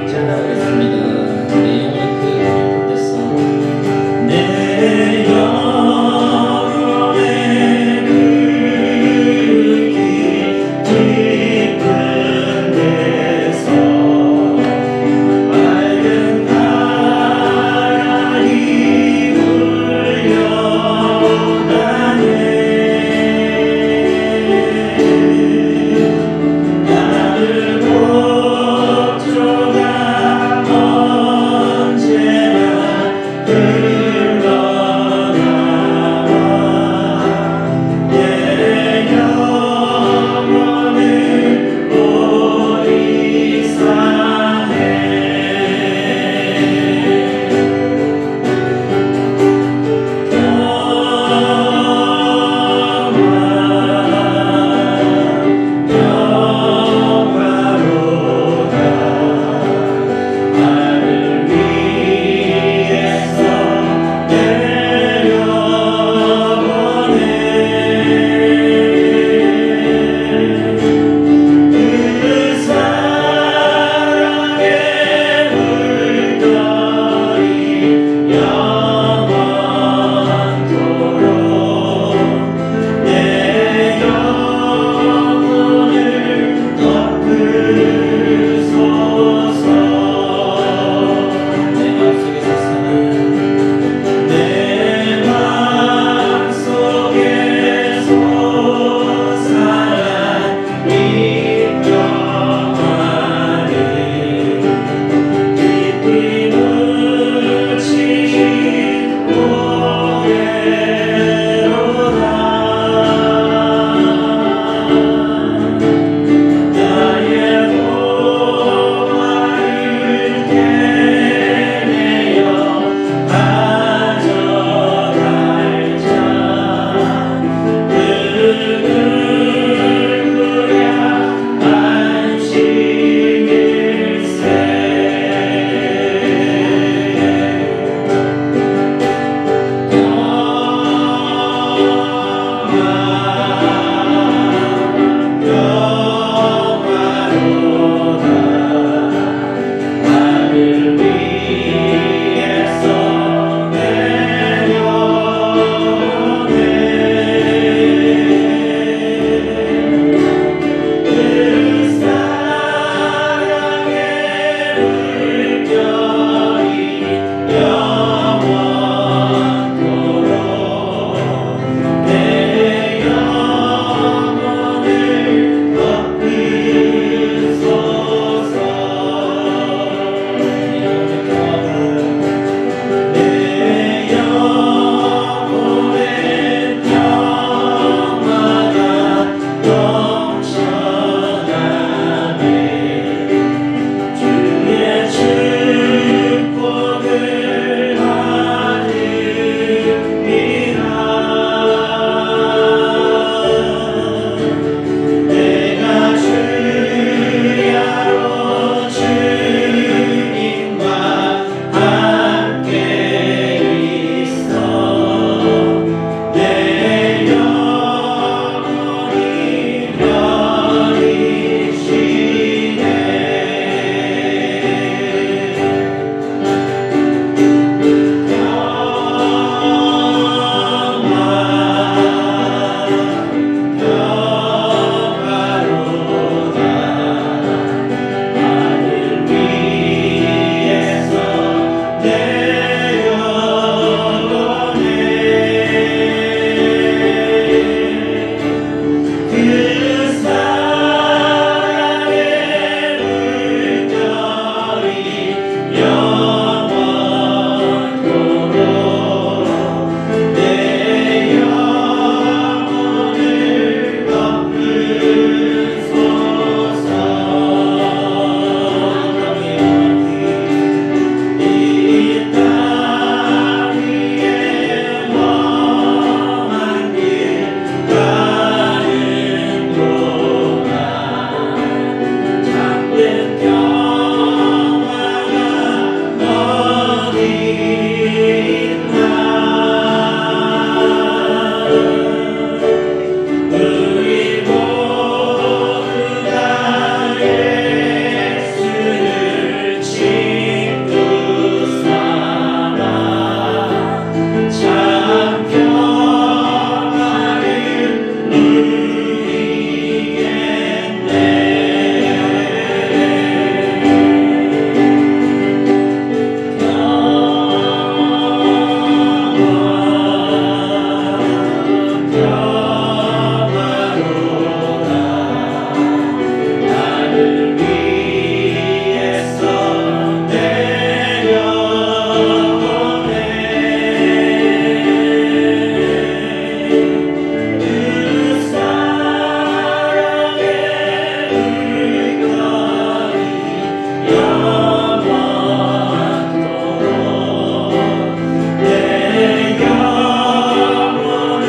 잘 따라하겠습니다. 내 영혼은 그 깊은 데서 내 영혼의 그 깊은 데서 맑은 바람이 불려다네. 나의 평화로다 나를 위해서 내려오네 그 사랑의 물결이 영원토록 내 영혼을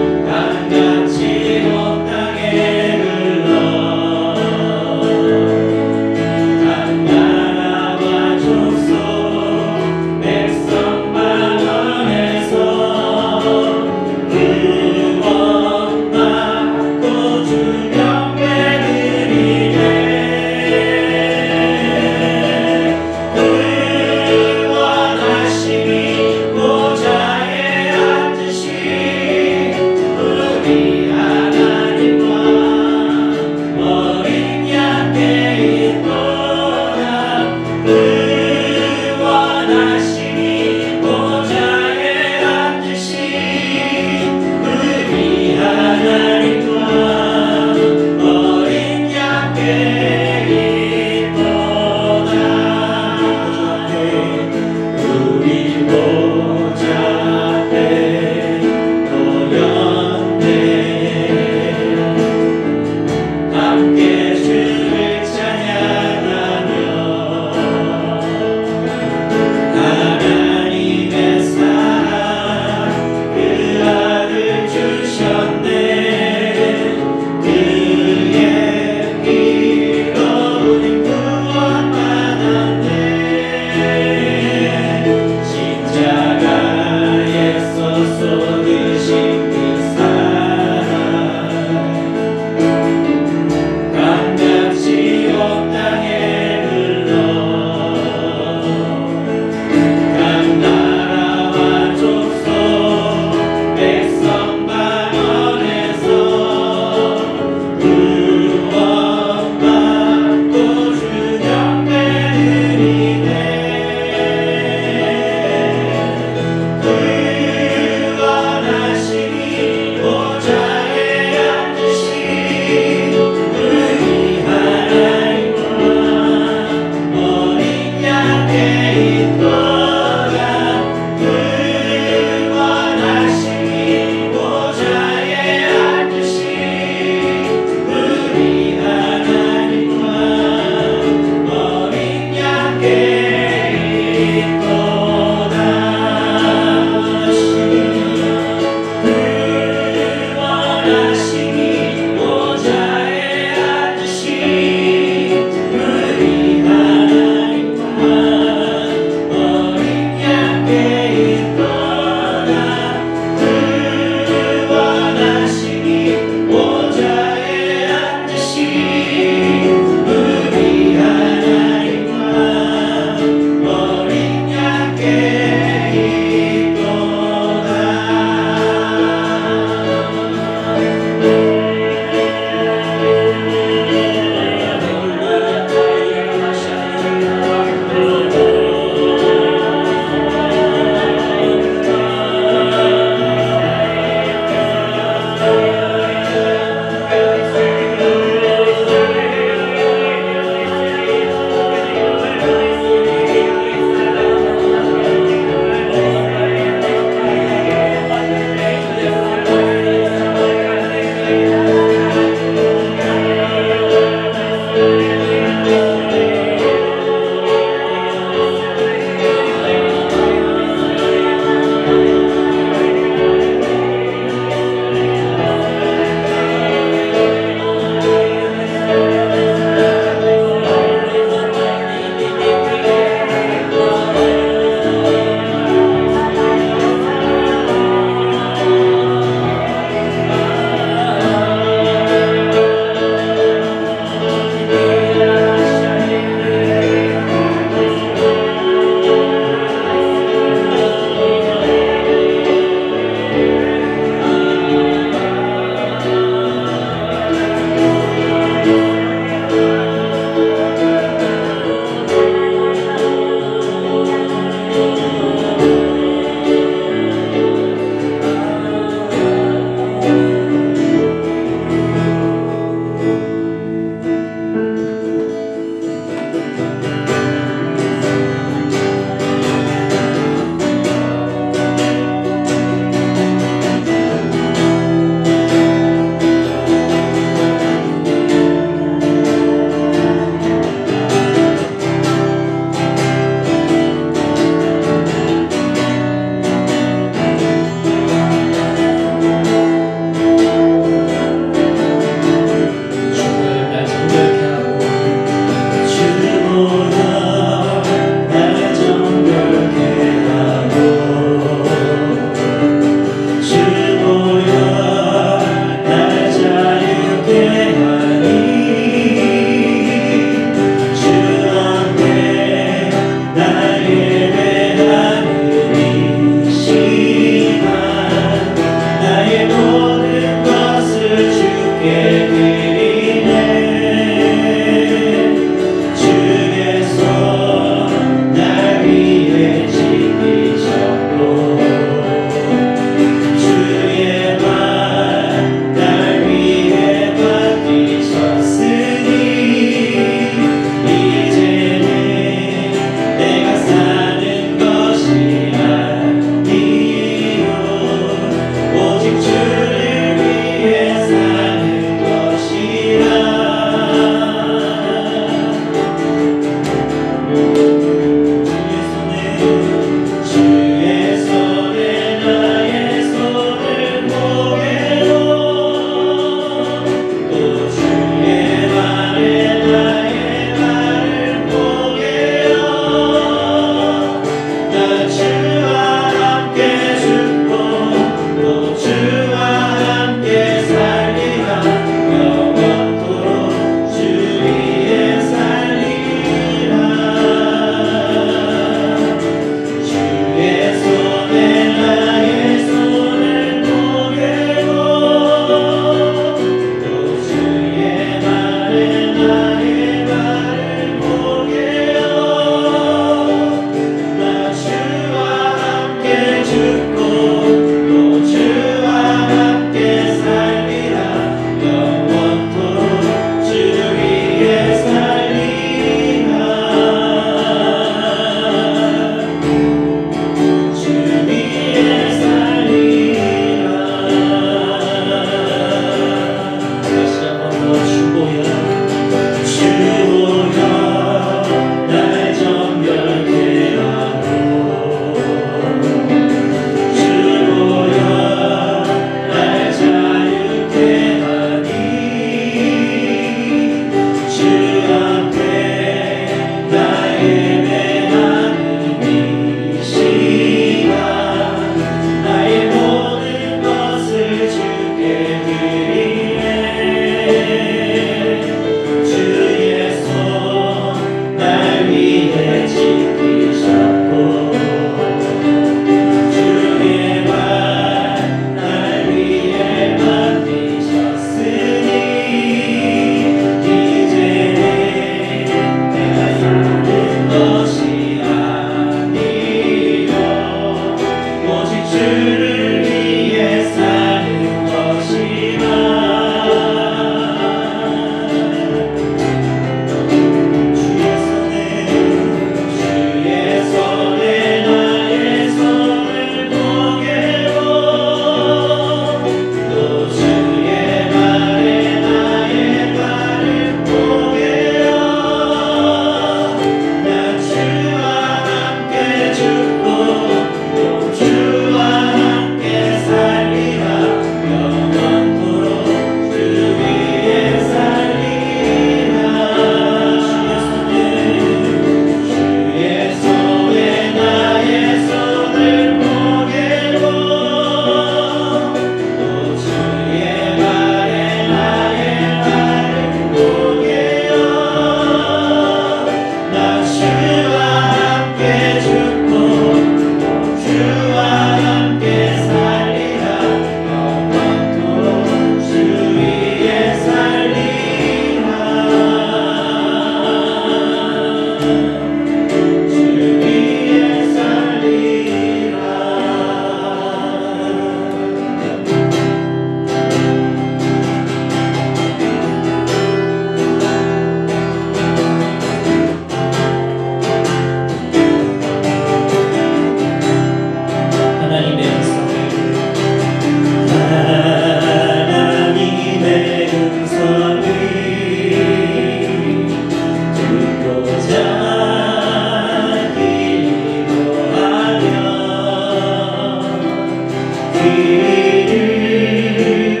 귀를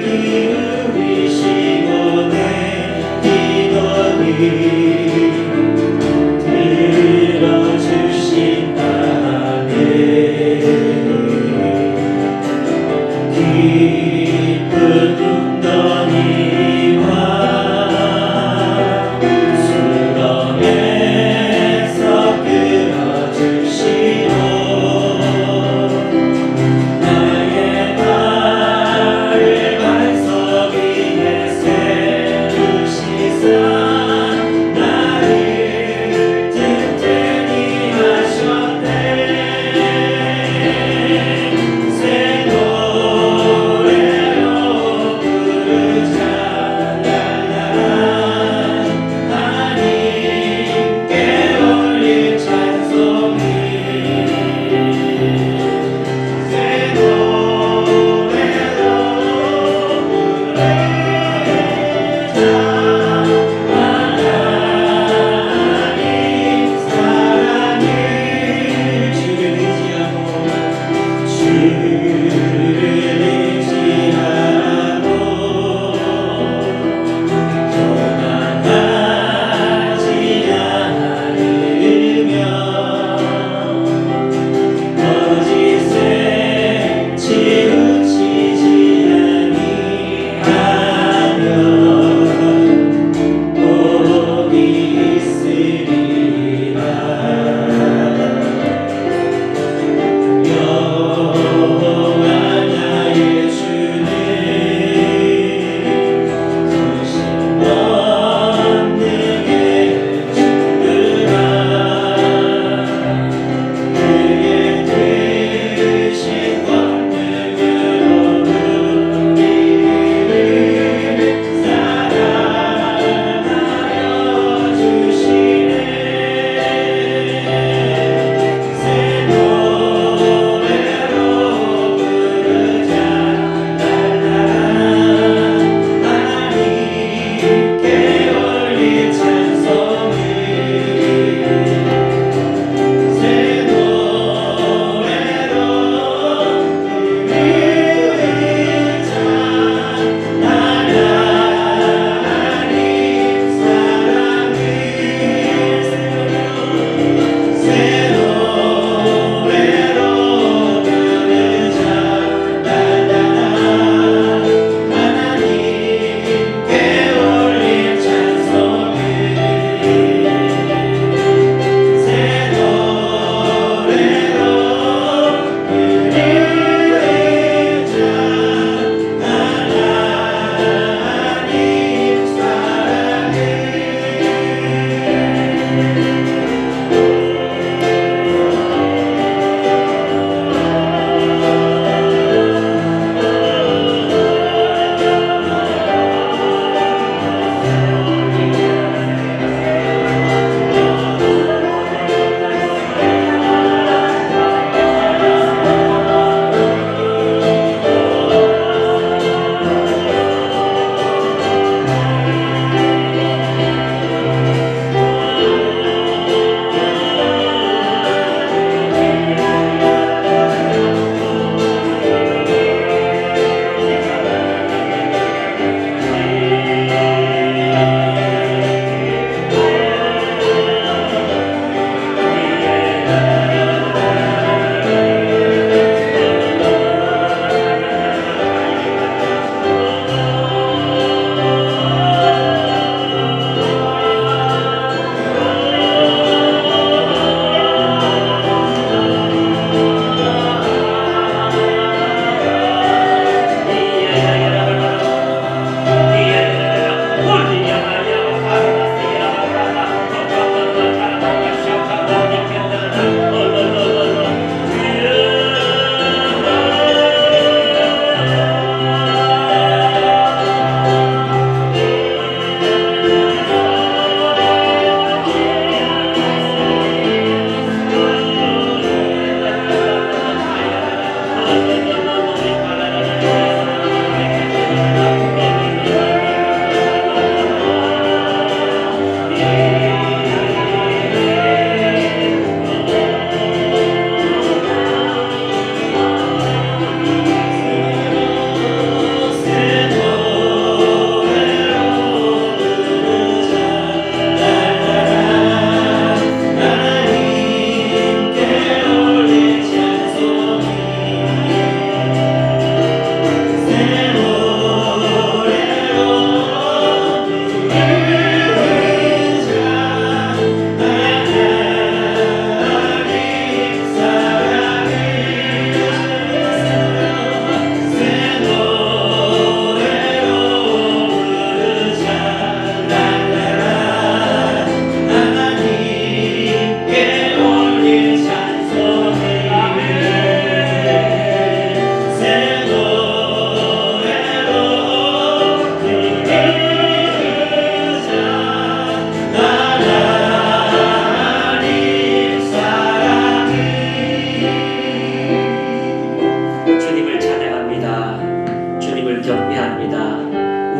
기울이시고 내 기도를 들어주신다네. 깊은 웅덩이와 수렁에서 끌어주시고 나의 발을 반석 위에 세우시사 나를 든든히 하셨네. 새 노래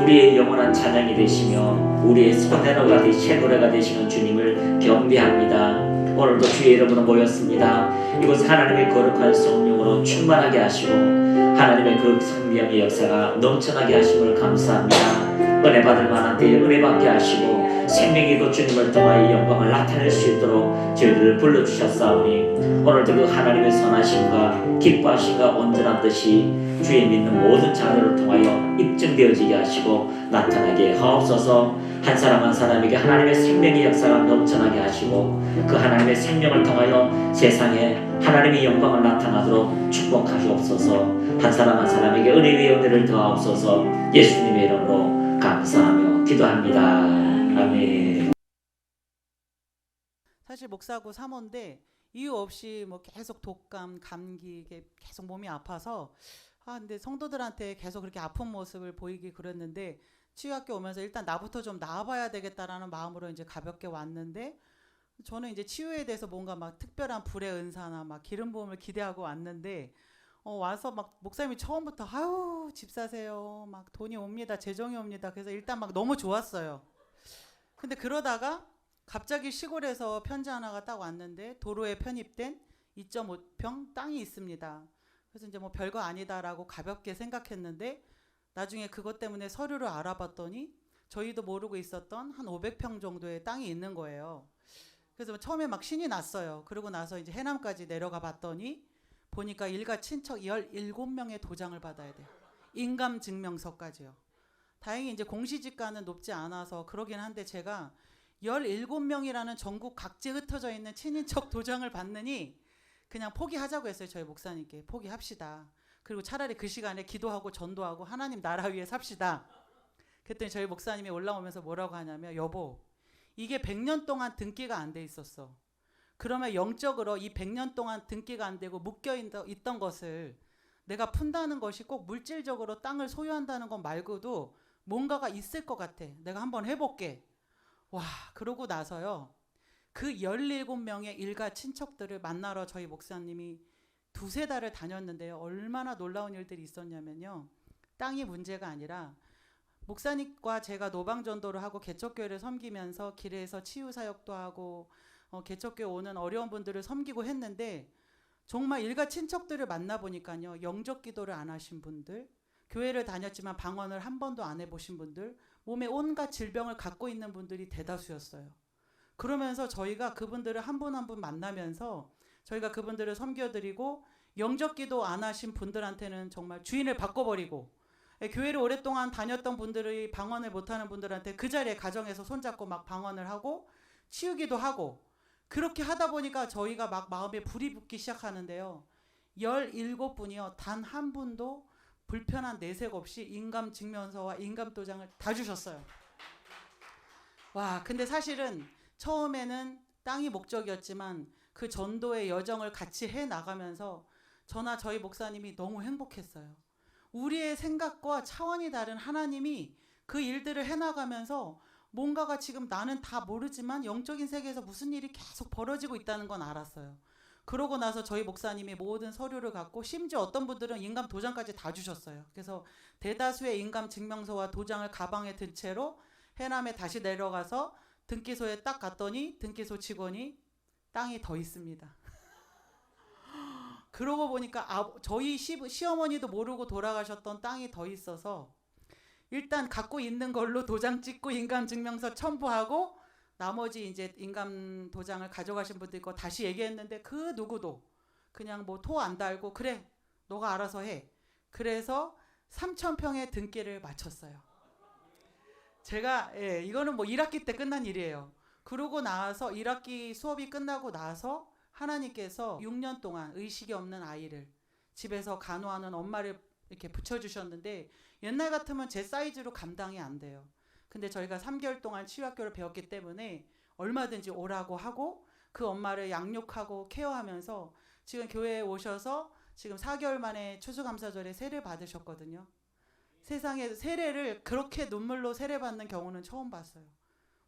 우리의 영원한 찬양이 되시며 우리의 새 노래가 되시는 주님을 경배합니다. 오늘도 주의 이름으로 모였습니다. 이곳 하나님의 거룩한 성령으로 충만하게 하시고 하나님의 그 성령의 역사가 넘쳐나게 하심을 감사합니다. 은혜 받을 만한 때에 은혜 받게 하시고 생명이 그 주님을 통하여 영광을 나타낼 수 있도록 저희들을 불러주셨사오니 오늘도 그 하나님의 선하심과 기뻐하심과 온전한 뜻이 주의 믿는 모든 자녀를 통하여 입증되어지게 하시고 나타나게 하옵소서. 한 사람 한 사람에게 하나님의 생명의 역사가 넘쳐나게 하시고 그 하나님의 생명을 통하여 세상에 하나님의 영광을 나타나도록 축복하시옵소서. 한 사람 한 사람에게 은혜 위에 은혜를 더하옵소서. 예수님의 이름으로 감사하며 기도합니다. 아멘. 사실 목사고 사모인데 이유 없이 뭐 계속 독감, 감기 이게 계속 몸이 아파서 근데 성도들한테 계속 그렇게 아픈 모습을 보이기 그랬는데 치유학교 오면서 일단 나부터 좀 나아봐야 되겠다라는 마음으로 이제 가볍게 왔는데 저는 이제 치유에 대해서 뭔가 막 특별한 불의 은사나 막 기름 부음을 기대하고 왔는데 와서 막 목사님이 처음부터 아유 집 사세요 막 돈이 옵니다 재정이 옵니다 그래서 일단 막 너무 좋았어요. 근데 그러다가 갑자기 시골에서 편지 하나가 딱 왔는데 도로에 편입된 2.5평 땅이 있습니다. 그래서 이제 뭐 별거 아니다라고 가볍게 생각했는데 나중에 그것 때문에 서류를 알아봤더니 저희도 모르고 있었던 한 500평 정도의 땅이 있는 거예요. 그래서 처음에 막 신이 났어요. 그러고 나서 이제 해남까지 내려가 봤더니 보니까 일가 친척 17명의 도장을 받아야 돼요. 인감증명서까지요. 다행히 이제 공시지가는 높지 않아서 그러긴 한데 제가 17명이라는 전국 각지에 흩어져 있는 친인척 도장을 받느니 그냥 포기하자고 했어요. 저희 목사님께 포기합시다. 그리고 차라리 그 시간에 기도하고 전도하고 하나님 나라 위에 삽시다. 그랬더니 저희 목사님이 올라오면서 뭐라고 하냐면 여보 이게 100년 동안 등기가 안 돼 있었어. 그러면 영적으로 이 100년 동안 등기가 안 되고 묶여있던 것을 내가 푼다는 것이 꼭 물질적으로 땅을 소유한다는 것 말고도 뭔가가 있을 것 같아. 내가 한번 해볼게. 와 그러고 나서요. 그 17명의 일가 친척들을 만나러 저희 목사님이 2-3달을 다녔는데요. 얼마나 놀라운 일들이 있었냐면요. 땅이 문제가 아니라 목사님과 제가 노방전도를 하고 개척교회를 섬기면서 길에서 치유사역도 하고 개척교회 오는 어려운 분들을 섬기고 했는데 정말 일가 친척들을 만나보니까요. 영적 기도를 안 하신 분들, 교회를 다녔지만 방언을 한 번도 안 해보신 분들, 몸에 온갖 질병을 갖고 있는 분들이 대다수였어요. 그러면서 저희가 그분들을 한 분 한 분 만나면서 저희가 그분들을 섬겨드리고 영적 기도 안 하신 분들한테는 정말 주인을 바꿔버리고 교회를 오랫동안 다녔던 분들이 방언을 못하는 분들한테 그 자리에 가정에서 손잡고 막 방언을 하고 치우기도 하고 그렇게 하다 보니까 저희가 막 마음에 불이 붙기 시작하는데요. 17분이요. 단 한 분도 불편한 내색 없이 인감증명서와 인감도장을 다 주셨어요. 와, 근데 사실은 처음에는 땅이 목적이었지만 그 전도의 여정을 같이 해나가면서 저나 저희 목사님이 너무 행복했어요. 우리의 생각과 차원이 다른 하나님이 그 일들을 해나가면서 뭔가가 지금 나는 다 모르지만 영적인 세계에서 무슨 일이 계속 벌어지고 있다는 건 알았어요. 그러고 나서 저희 목사님이 모든 서류를 갖고 심지어 어떤 분들은 인감 도장까지 다 주셨어요. 그래서 대다수의 인감 증명서와 도장을 가방에 든 채로 해남에 다시 내려가서 등기소에 딱 갔더니 등기소 직원이 땅이 더 있습니다. 그러고 보니까 저희 시어머니도 모르고 돌아가셨던 땅이 더 있어서 일단 갖고 있는 걸로 도장 찍고 인감증명서 첨부하고 나머지 이제 인감 도장을 가져가신 분도 있고 다시 얘기했는데 그 누구도 그냥 뭐 토 안 달고 그래 너가 알아서 해. 그래서 3,000평의 등기를 마쳤어요. 제가 이거는 뭐 1학기 때 끝난 일이에요. 그러고 나서 1학기 수업이 끝나고 나서 하나님께서 6년 동안 의식이 없는 아이를 집에서 간호하는 엄마를 이렇게 붙여주셨는데 옛날 같으면 제 사이즈로 감당이 안 돼요. 근데 저희가 3개월 동안 치유학교를 배웠기 때문에 얼마든지 오라고 하고 그 엄마를 양육하고 케어하면서 지금 교회에 오셔서 지금 4개월 만에 추수감사절에 세례 받으셨거든요. 세상에 세례를 그렇게 눈물로 세례 받는 경우는 처음 봤어요.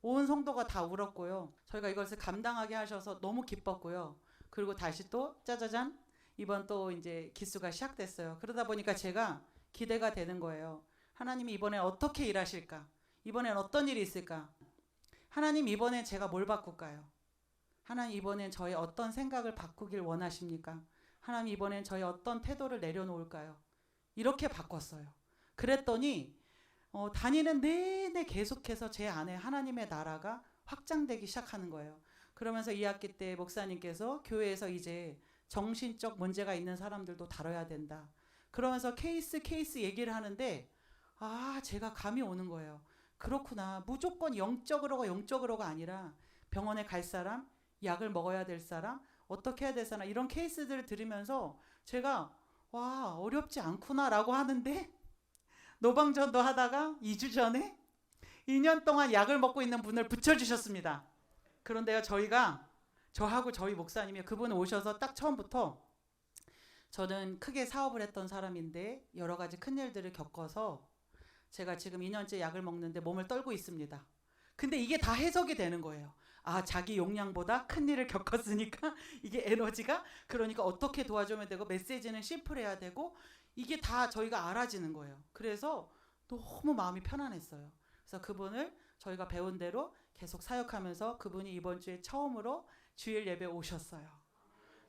온 성도가 다 울었고요. 저희가 이것을 감당하게 하셔서 너무 기뻤고요. 그리고 다시 또 짜자잔 이번 또 이제 기수가 시작됐어요. 그러다 보니까 제가 기대가 되는 거예요. 하나님이 이번엔 어떻게 일하실까? 이번엔 어떤 일이 있을까? 하나님 이번엔 제가 뭘 바꿀까요? 하나님 이번엔 저의 어떤 생각을 바꾸길 원하십니까? 하나님 이번엔 저의 어떤 태도를 내려놓을까요? 이렇게 바꿨어요. 그랬더니 다니는 내내 계속해서 제 안에 하나님의 나라가 확장되기 시작하는 거예요. 그러면서 2학기 때 목사님께서 교회에서 이제 정신적 문제가 있는 사람들도 다뤄야 된다. 그러면서 케이스 얘기를 하는데 제가 감이 오는 거예요. 그렇구나. 무조건 영적으로가 아니라 병원에 갈 사람, 약을 먹어야 될 사람, 어떻게 해야 될 사람 이런 케이스들을 들으면서 제가 어렵지 않구나라고 하는데 노방전도 하다가 2주 전에 2년 동안 약을 먹고 있는 분을 붙여주셨습니다. 그런데요, 저하고 저희 목사님이 그분 오셔서 딱 처음부터 저는 크게 사업을 했던 사람인데 여러 가지 큰 일들을 겪어서 제가 지금 2년째 약을 먹는데 몸을 떨고 있습니다. 근데 이게 다 해석이 되는 거예요. 자기 용량보다 큰 일을 겪었으니까 이게 에너지가 그러니까 어떻게 도와주면 되고 메시지는 심플해야 되고 이게 다 저희가 알아지는 거예요. 그래서 너무 마음이 편안했어요. 그래서 그분을 저희가 배운 대로 계속 사역하면서 그분이 이번 주에 처음으로 주일 예배 오셨어요.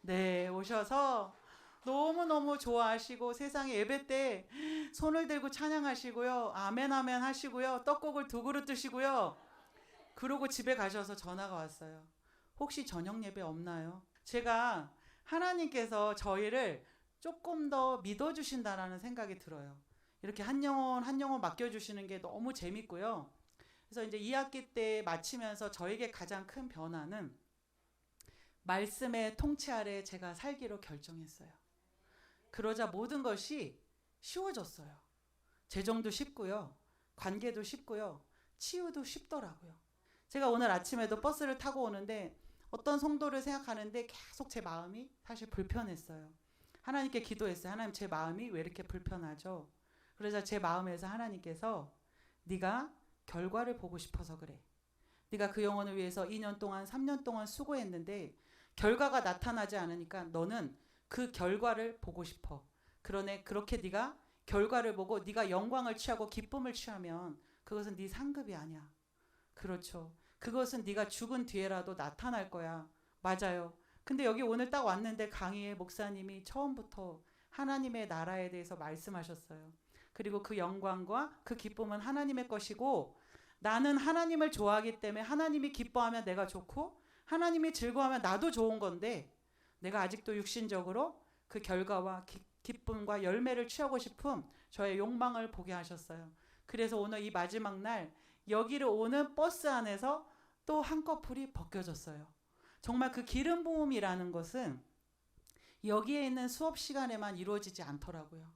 네, 오셔서 너무너무 좋아하시고 세상에 예배 때 손을 들고 찬양하시고요. 아멘 아멘 하시고요. 떡국을 2그릇 드시고요. 그러고 집에 가셔서 전화가 왔어요. 혹시 저녁 예배 없나요? 제가 하나님께서 저희를 조금 더 믿어주신다라는 생각이 들어요. 이렇게 한 영혼 맡겨주시는 게 너무 재밌고요. 그래서 이제 2학기 때 마치면서 저에게 가장 큰 변화는 말씀의 통치 아래 제가 살기로 결정했어요. 그러자 모든 것이 쉬워졌어요. 재정도 쉽고요. 관계도 쉽고요. 치유도 쉽더라고요. 제가 오늘 아침에도 버스를 타고 오는데 어떤 성도를 생각하는데 계속 제 마음이 사실 불편했어요. 하나님께 기도했어요. 하나님 제 마음이 왜 이렇게 불편하죠? 그래서 제 마음에서 하나님께서 네가 결과를 보고 싶어서 그래. 네가 그 영혼을 위해서 2년 동안 3년 동안 수고했는데 결과가 나타나지 않으니까 너는 그 결과를 보고 싶어. 그러네 그렇게 네가 결과를 보고 네가 영광을 취하고 기쁨을 취하면 그것은 네 상급이 아니야. 그렇죠. 그것은 네가 죽은 뒤에라도 나타날 거야. 맞아요. 근데 여기 오늘 딱 왔는데 강의에 목사님이 처음부터 하나님의 나라에 대해서 말씀하셨어요. 그리고 그 영광과 그 기쁨은 하나님의 것이고 나는 하나님을 좋아하기 때문에 하나님이 기뻐하면 내가 좋고 하나님이 즐거워하면 나도 좋은 건데 내가 아직도 육신적으로 그 결과와 기쁨과 열매를 취하고 싶은 저의 욕망을 보게 하셨어요. 그래서 오늘 이 마지막 날 여기를 오는 버스 안에서 또 한꺼풀이 벗겨졌어요. 정말 그 기름 부음이라는 것은 여기에 있는 수업 시간에만 이루어지지 않더라고요.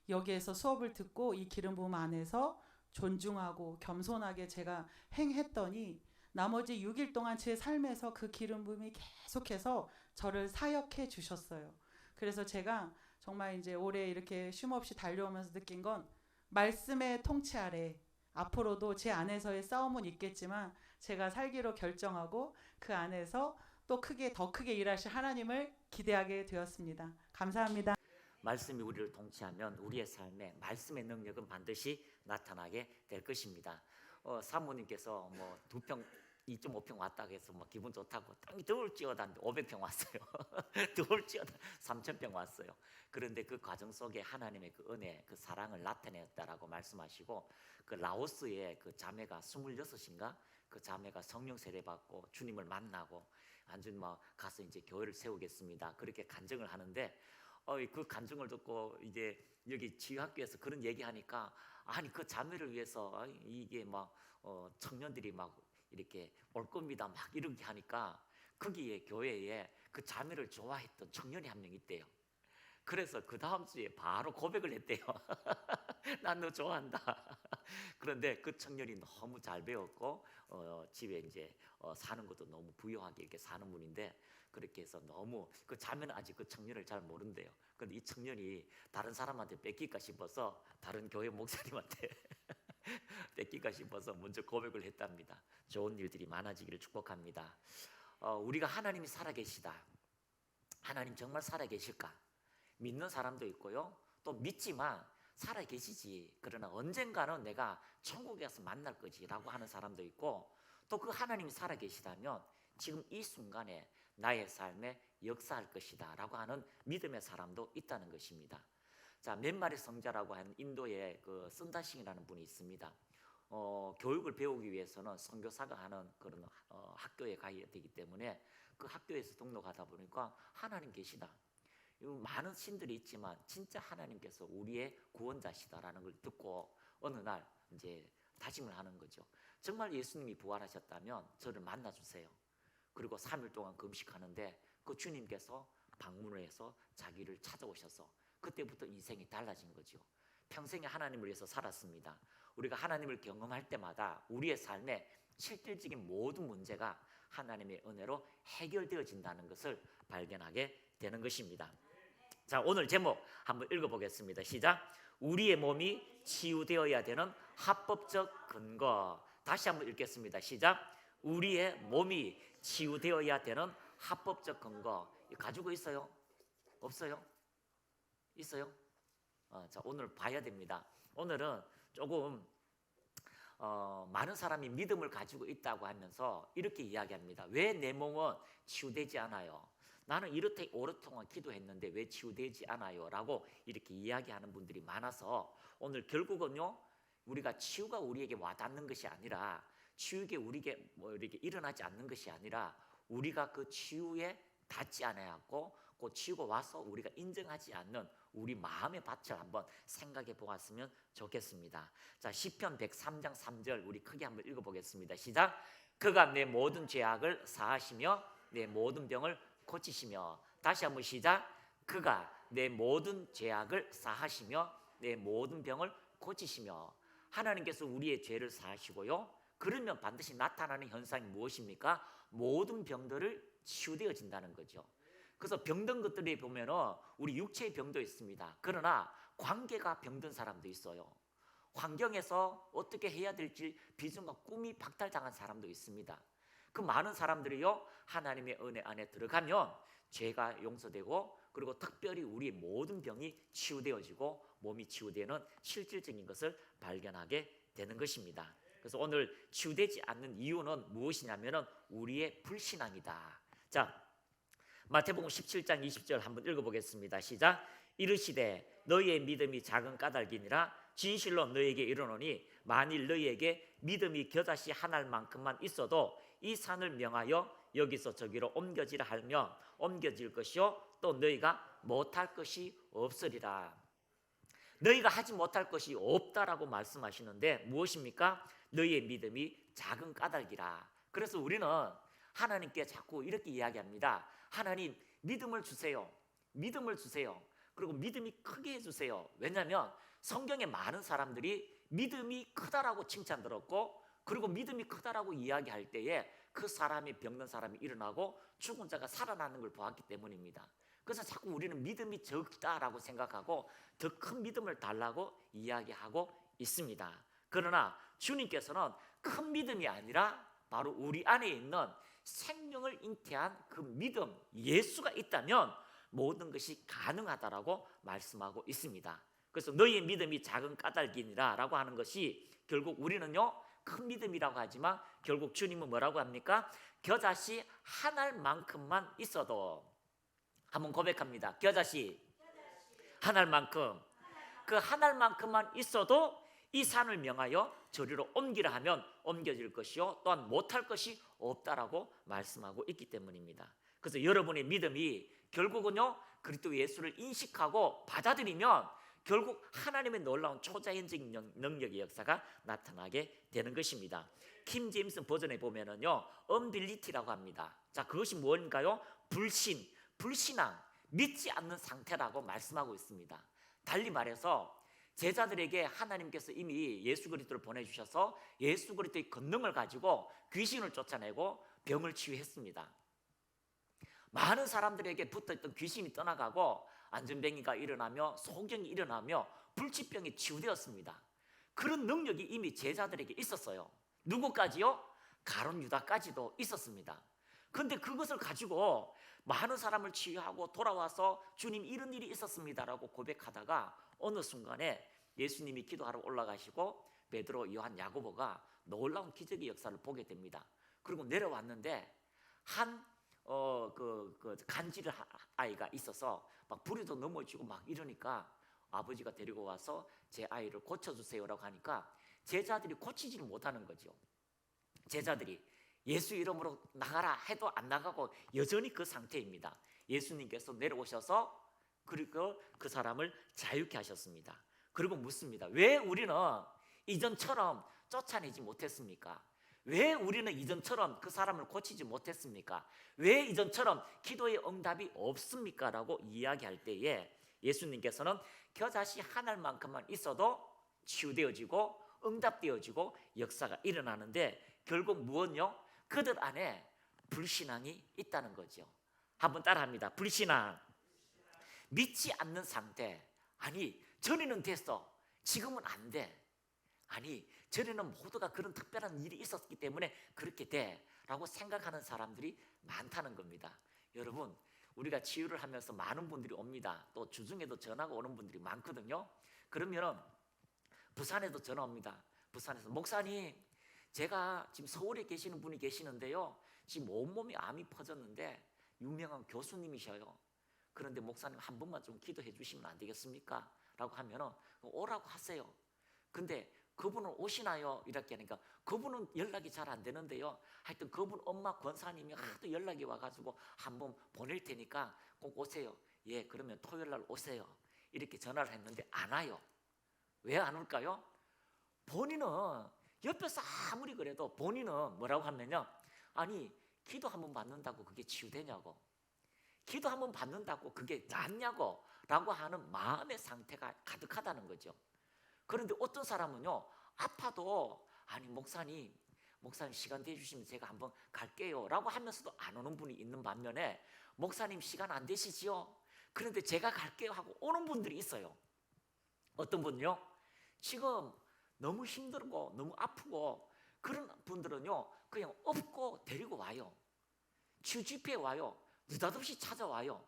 여기에서 수업을 듣고 이 기름 부음 안에서 존중하고 겸손하게 제가 행했더니 나머지 6일 동안 제 삶에서 그 기름 부음이 계속해서 저를 사역해 주셨어요. 그래서 제가 정말 이제 올해 이렇게 쉼없이 달려오면서 느낀 건 말씀의 통치 아래 앞으로도 제 안에서의 싸움은 있겠지만 제가 살기로 결정하고 그 안에서 또 더 크게 일하실 하나님을 기대하게 되었습니다. 감사합니다. 말씀이 우리를 통치하면 우리의 삶에 말씀의 능력은 반드시 나타나게 될 것입니다. 사모님께서 2.5평 왔다고 해서 기분 좋다고 땅이 더울지어다 500평 왔어요. 더울지어다 3,000평 왔어요. 그런데 그 과정 속에 하나님의 그 은혜, 그 사랑을 나타냈다라고 말씀하시고 그 라오스의 그 자매가 26인가 그 자매가 성령 세례 받고 주님을 만나고 완전 가서 이제 교회를 세우겠습니다. 그렇게 간증을 하는데 그 간증을 듣고 이제 여기 지휘학교에서 그런 얘기하니까 아니 그 자매를 위해서 이게 청년들이 이렇게 올 겁니다. 이렇게 하니까 거기에 교회에 그 자매를 좋아했던 청년이 한 명 있대요. 그래서 그 다음 주에 바로 고백을 했대요. 난 너 좋아한다. 그런데 그 청년이 너무 잘 배웠고 집에 이제 사는 것도 너무 부유하게 이렇게 사는 분인데 그렇게 해서 너무 그 자매는 아직 그 청년을 잘 모른대요. 그런데 이 청년이 다른 사람한테 뺏길까 싶어서 다른 교회 목사님한테 뺏길까 싶어서 먼저 고백을 했답니다. 좋은 일들이 많아지기를 축복합니다. 우리가 하나님이 살아계시다. 하나님 정말 살아계실까? 믿는 사람도 있고요. 또 믿지만 살아 계시지. 그러나 언젠가는 내가 천국에 가서 만날 거지라고 하는 사람도 있고, 또 그 하나님이 살아 계시다면 지금 이 순간에 나의 삶에 역사할 것이다라고 하는 믿음의 사람도 있다는 것입니다. 자, 몇 마리 성자라고 하는 인도의 그 선다싱이라는 분이 있습니다. 교육을 배우기 위해서는 선교사가 하는 그런 학교에 가야 되기 때문에 그 학교에서 등록하다 보니까 하나님 계시다. 많은 신들이 있지만 진짜 하나님께서 우리의 구원자시다라는 걸 듣고 어느 날 이제 다짐을 하는 거죠. 정말 예수님이 부활하셨다면 저를 만나주세요. 그리고 3일 동안 금식하는데 그 주님께서 방문을 해서 자기를 찾아오셔서 그때부터 인생이 달라진 거죠. 평생에 하나님을 위해서 살았습니다. 우리가 하나님을 경험할 때마다 우리의 삶에 실질적인 모든 문제가 하나님의 은혜로 해결되어진다는 것을 발견하게 되는 것입니다. 자, 오늘 제목 한번 읽어보겠습니다. 시작. 우리의 몸이 치유되어야 되는 합법적 근거. 다시 한번 읽겠습니다. 시작. 우리의 몸이 치유되어야 되는 합법적 근거. 가지고 있어요? 없어요? 있어요? 자, 오늘 봐야 됩니다. 오늘은 조금 많은 사람이 믿음을 가지고 있다고 하면서 이렇게 이야기합니다. 왜 내 몸은 치유되지 않아요? 나는 이렇게 오랫동안 기도했는데 왜 치유되지 않아요? 라고 이렇게 이야기하는 분들이 많아서 오늘 결국은요, 우리가 치유가 우리에게 와닿는 것이 아니라, 치유가 우리에게 이렇게 일어나지 않는 것이 아니라, 우리가 그 치유에 닿지 않아야하고 그 치유가 와서 우리가 인정하지 않는 우리 마음의 밭을 한번 생각해 보았으면 좋겠습니다. 자, 시편 103장 3절 우리 크게 한번 읽어보겠습니다. 시작. 그가 내 모든 죄악을 사하시며 내 모든 병을 고치시며. 다시 한번 시작. 그가 내 모든 죄악을 사하시며 내 모든 병을 고치시며. 하나님께서 우리의 죄를 사하시고요, 그러면 반드시 나타나는 현상이 무엇입니까? 모든 병들을 치유되어진다는 거죠. 그래서 병든 것들이 보면은 우리 육체의 병도 있습니다. 그러나 관계가 병든 사람도 있어요. 환경에서 어떻게 해야 될지 비전과 꿈이 박탈당한 사람도 있습니다. 그 많은 사람들이요, 하나님의 은혜 안에 들어가면 죄가 용서되고, 그리고 특별히 우리의 모든 병이 치유되어지고 몸이 치유되는 실질적인 것을 발견하게 되는 것입니다. 그래서 오늘 치유되지 않는 이유는 무엇이냐면은 우리의 불신앙이다. 자, 마태복음 17장 20절 한번 읽어보겠습니다. 시작. 이르시되 너희의 믿음이 작은 까닭이니라. 진실로 너희에게 이르노니 만일 너희에게 믿음이 겨자씨 한 알만큼만 있어도 이 산을 명하여 여기서 저기로 옮겨지라 하면 옮겨질 것이요 또 너희가 못할 것이 없으리라. 너희가 하지 못할 것이 없다라고 말씀하시는데 무엇입니까? 너희의 믿음이 작은 까닭이라. 그래서 우리는 하나님께 자꾸 이렇게 이야기합니다. 하나님, 믿음을 주세요. 믿음을 주세요. 그리고 믿음이 크게 해주세요. 왜냐하면 성경에 많은 사람들이 믿음이 크다라고 칭찬 들었고, 그리고 믿음이 크다라고 이야기할 때에 그 사람이 병든 사람이 일어나고 죽은 자가 살아나는 걸 보았기 때문입니다. 그래서 자꾸 우리는 믿음이 적다라고 생각하고 더 큰 믿음을 달라고 이야기하고 있습니다. 그러나 주님께서는 큰 믿음이 아니라 바로 우리 안에 있는 생명을 잉태한 그 믿음, 예수가 있다면 모든 것이 가능하다라고 말씀하고 있습니다. 그래서 너희의 믿음이 작은 까닭이니라 라고 하는 것이 결국 우리는요, 큰 믿음이라고 하지만 결국 주님은 뭐라고 합니까? 겨자씨 한 알만큼만 있어도, 한번 고백합니다. 겨자씨 한 알만큼, 그 한 알만큼만 있어도 이 산을 명하여 저리로 옮기라 하면 옮겨질 것이요 또한 못할 것이 없다라고 말씀하고 있기 때문입니다. 그래서 여러분의 믿음이 결국은요, 그리스도 예수를 인식하고 받아들이면 결국 하나님의 놀라운 초자연적인 능력의 역사가 나타나게 되는 것입니다. 킴 제임스 버전에 보면은요, unbelief라고 합니다. 자, 그것이 뭔가요? 불신, 불신앙, 믿지 않는 상태라고 말씀하고 있습니다. 달리 말해서 제자들에게 하나님께서 이미 예수 그리스도를 보내주셔서 예수 그리스도의 권능을 가지고 귀신을 쫓아내고 병을 치유했습니다. 많은 사람들에게 붙어있던 귀신이 떠나가고 안전병이가 일어나며 소경이 일어나며 불치병이 치유되었습니다. 그런 능력이 이미 제자들에게 있었어요. 누구까지요? 가룟 유다까지도 있었습니다. 그런데 그것을 가지고 많은 사람을 치유하고 돌아와서 주님 이런 일이 있었습니다라고 고백하다가 어느 순간에 예수님이 기도하러 올라가시고 베드로, 요한, 야고보가 놀라운 기적의 역사를 보게 됩니다. 그리고 내려왔는데 한 간질 아이가 있어서 막 불에도 넘어지고 막 이러니까 아버지가 데리고 와서 제 아이를 고쳐주세요라고 하니까 제자들이 고치지를 못하는 거죠. 제자들이 예수 이름으로 나가라 해도 안 나가고 여전히 그 상태입니다. 예수님께서 내려오셔서 그리고 그 사람을 자유케 하셨습니다. 그리고 묻습니다. 왜 우리는 이전처럼 쫓아내지 못했습니까? 왜 우리는 이전처럼 그 사람을 고치지 못했습니까? 왜 이전처럼 기도의 응답이 없습니까? 라고 이야기할 때에 예수님께서는 겨자씨 한 알만큼만 있어도 치유되어지고 응답되어지고 역사가 일어나는데 결국 무엇요? 그들 안에 불신앙이 있다는 거죠. 한번 따라합니다. 불신앙. 믿지 않는 상태. 아니 전에는 됐어, 지금은 안 돼. 아니 전에는 모두가 그런 특별한 일이 있었기 때문에 그렇게 돼 라고 생각하는 사람들이 많다는 겁니다. 여러분, 우리가 치유를 하면서 많은 분들이 옵니다. 또 주중에도 전화가 오는 분들이 많거든요. 그러면 부산에도 전화 옵니다. 부산에서 목사님, 제가 지금 서울에 계시는 분이 계시는데요, 지금 온몸에 암이 퍼졌는데 유명한 교수님이셔요. 그런데 목사님 한 번만 좀 기도해 주시면 안 되겠습니까? 라고 하면 오라고 하세요. 근데 그분은 오시나요? 이렇게 하니까 그분은 연락이 잘 안 되는데요, 하여튼 그분 엄마 권사님이 하도 연락이 와가지고 한번 보낼 테니까 꼭 오세요. 예, 그러면 토요일 날 오세요. 이렇게 전화를 했는데 안 와요. 왜 안 올까요? 본인은 옆에서 아무리 그래도 본인은 뭐라고 하면요, 아니 기도 한번 받는다고 그게 치유되냐고, 기도 한번 받는다고 그게 낫냐고 라고 하는 마음의 상태가 가득하다는 거죠. 그런데 어떤 사람은요, 아파도 아니 목사님 시간 되주시면 제가 한번 갈게요 라고 하면서도 안 오는 분이 있는 반면에 목사님 시간 안 되시지요? 그런데 제가 갈게요 하고 오는 분들이 있어요. 어떤 분요? 지금 너무 힘들고 너무 아프고 그런 분들은요, 그냥 업고 데리고 와요. 치유 집회에 와요. 느닷없이 찾아와요.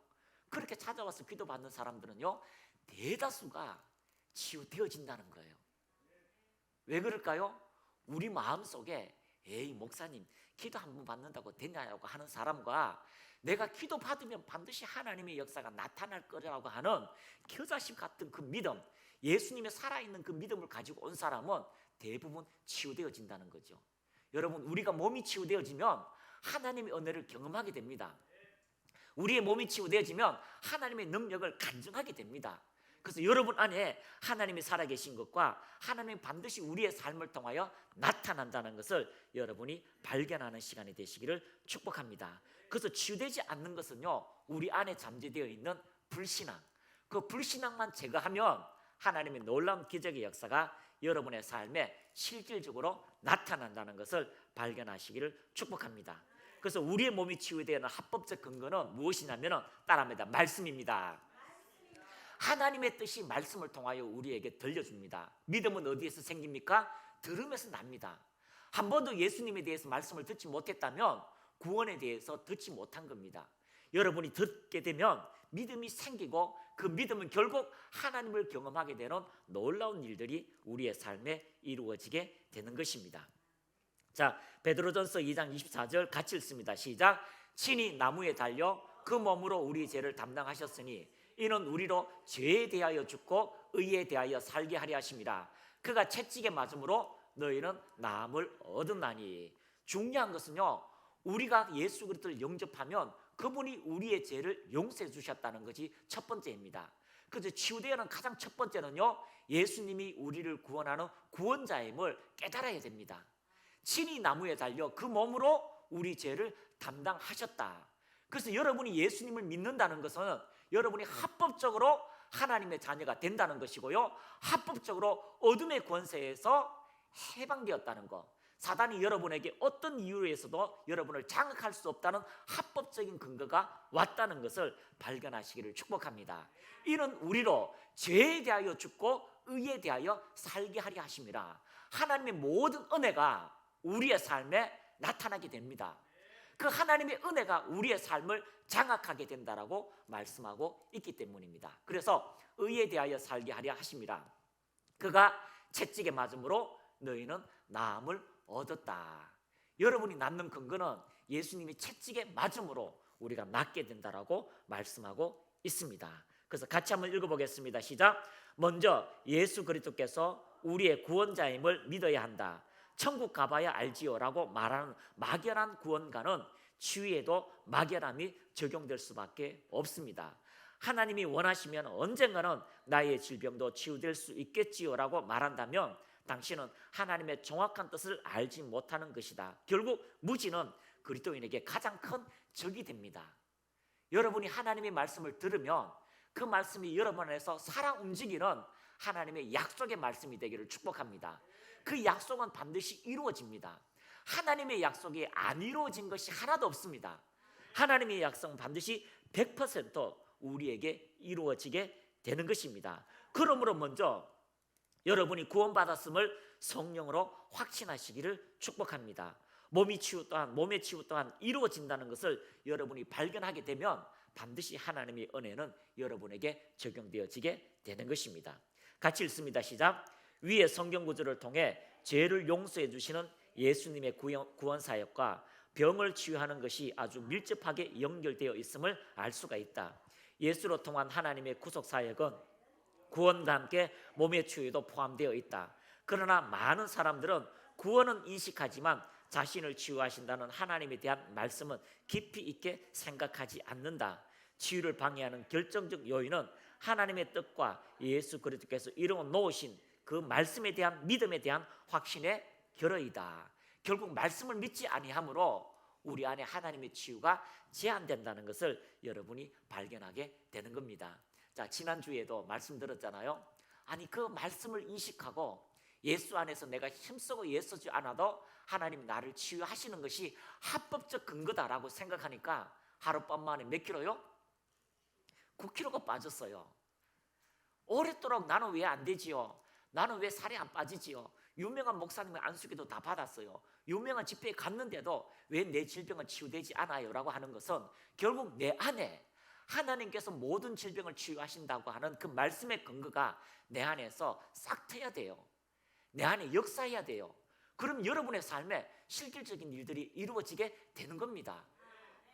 그렇게 찾아와서 기도받는 사람들은요, 대다수가 치유되어진다는 거예요. 왜 그럴까요? 우리 마음속에 에이 목사님 기도 한번 받는다고 되냐고 하는 사람과 내가 기도 받으면 반드시 하나님의 역사가 나타날 거라고 하는 겨자씨 같은 그 믿음, 예수님의 살아있는 그 믿음을 가지고 온 사람은 대부분 치유되어진다는 거죠. 여러분, 우리가 몸이 치유되어지면 하나님의 은혜를 경험하게 됩니다. 우리의 몸이 치유되어지면 하나님의 능력을 간증하게 됩니다. 그래서 여러분 안에 하나님이 살아계신 것과 하나님이 반드시 우리의 삶을 통하여 나타난다는 것을 여러분이 발견하는 시간이 되시기를 축복합니다. 그래서 치유되지 않는 것은요, 우리 안에 잠재되어 있는 불신앙, 그 불신앙만 제거하면 하나님의 놀라운 기적의 역사가 여러분의 삶에 실질적으로 나타난다는 것을 발견하시기를 축복합니다. 그래서 우리의 몸이 치유되는 합법적 근거는 무엇이냐면 따라합니다. 말씀입니다. 하나님의 뜻이 말씀을 통하여 우리에게 들려줍니다. 믿음은 어디에서 생깁니까? 들음에서 납니다. 한 번도 예수님에 대해서 말씀을 듣지 못했다면 구원에 대해서 듣지 못한 겁니다. 여러분이 듣게 되면 믿음이 생기고 그 믿음은 결국 하나님을 경험하게 되는 놀라운 일들이 우리의 삶에 이루어지게 되는 것입니다. 자, 베드로전서 2장 24절 같이 읽습니다. 시작. 친히 나무에 달려 그 몸으로 우리 죄를 담당하셨으니 이는 우리로 죄에 대하여 죽고 의에 대하여 살게 하려 하심이라. 그가 채찍에 맞음으로 너희는 나음을 얻었나니. 중요한 것은요, 우리가 예수 그리스도를 영접하면 그분이 우리의 죄를 용서해 주셨다는 것이 첫 번째입니다. 그래서 치유되어는 가장 첫 번째는요, 예수님이 우리를 구원하는 구원자임을 깨달아야 됩니다. 친히 나무에 달려 그 몸으로 우리 죄를 담당하셨다. 그래서 여러분이 예수님을 믿는다는 것은 여러분이 합법적으로 하나님의 자녀가 된다는 것이고요, 합법적으로 어둠의 권세에서 해방되었다는 것, 사단이 여러분에게 어떤 이유에서도 여러분을 장악할 수 없다는 합법적인 근거가 왔다는 것을 발견하시기를 축복합니다. 이는 우리로 죄에 대하여 죽고 의에 대하여 살게 하려 하심이라. 하나님의 모든 은혜가 우리의 삶에 나타나게 됩니다. 그 하나님의 은혜가 우리의 삶을 장악하게 된다라고 말씀하고 있기 때문입니다. 그래서 의에 대하여 살게 하려 하심이라. 그가 채찍에 맞음으로 너희는 나음을 얻었다. 여러분이 낫는 근거는 예수님이 채찍에 맞음으로 우리가 낫게 된다라고 말씀하고 있습니다. 그래서 같이 한번 읽어보겠습니다. 시작. 먼저 예수 그리스도께서 우리의 구원자임을 믿어야 한다. 천국 가봐야 알지요 라고 말하는 막연한 구원과는 치유에도 막연함이 적용될 수밖에 없습니다. 하나님이 원하시면 언젠가는 나의 질병도 치유될 수 있겠지요 라고 말한다면 당신은 하나님의 정확한 뜻을 알지 못하는 것이다. 결국 무지는 그리스도인에게 가장 큰 적이 됩니다. 여러분이 하나님의 말씀을 들으면 그 말씀이 여러분 안에서 살아 움직이는 하나님의 약속의 말씀이 되기를 축복합니다. 그 약속은 반드시 이루어집니다. 하나님의 약속이 안 이루어진 것이 하나도 없습니다. 하나님의 약속은 반드시 100% 우리에게 이루어지게 되는 것입니다. 그러므로 먼저 여러분이 구원받았음을 성령으로 확신하시기를 축복합니다. 몸의 치유 또한 이루어진다는 것을 여러분이 발견하게 되면 반드시 하나님의 은혜는 여러분에게 적용되어지게 되는 것입니다. 같이 읽습니다. 시작. 위의 성경 구절을 통해 죄를 용서해 주시는 예수님의 구원 사역과 병을 치유하는 것이 아주 밀접하게 연결되어 있음을 알 수가 있다. 예수로 통한 하나님의 구속 사역은 구원과 함께 몸의 치유에도 포함되어 있다. 그러나 많은 사람들은 구원은 인식하지만 자신을 치유하신다는 하나님에 대한 말씀은 깊이 있게 생각하지 않는다. 치유를 방해하는 결정적 요인은 하나님의 뜻과 예수 그리스도께서 이루어 놓으신 그 말씀에 대한 믿음에 대한 확신의 결여이다. 결국 말씀을 믿지 아니함으로 우리 안에 하나님의 치유가 제한된다는 것을 여러분이 발견하게 되는 겁니다. 자, 지난주에도 말씀드렸잖아요. 아니 그 말씀을 인식하고 예수 안에서 내가 힘쓰고 애쓰지 않아도 하나님 나를 치유하시는 것이 합법적 근거다라고 생각하니까 하룻밤 만에 몇 킬로요? 9kg가 빠졌어요. 오랫도록 나는 왜 안 되지요? 나는 왜 살이 안 빠지지요? 유명한 목사님의 안수기도 다 받았어요. 유명한 집회에 갔는데도 왜 내 질병은 치유되지 않아요? 라고 하는 것은 결국 내 안에 하나님께서 모든 질병을 치유하신다고 하는 그 말씀의 근거가 내 안에서 싹 트여야 돼요. 내 안에 역사해야 돼요. 그럼 여러분의 삶에 실질적인 일들이 이루어지게 되는 겁니다.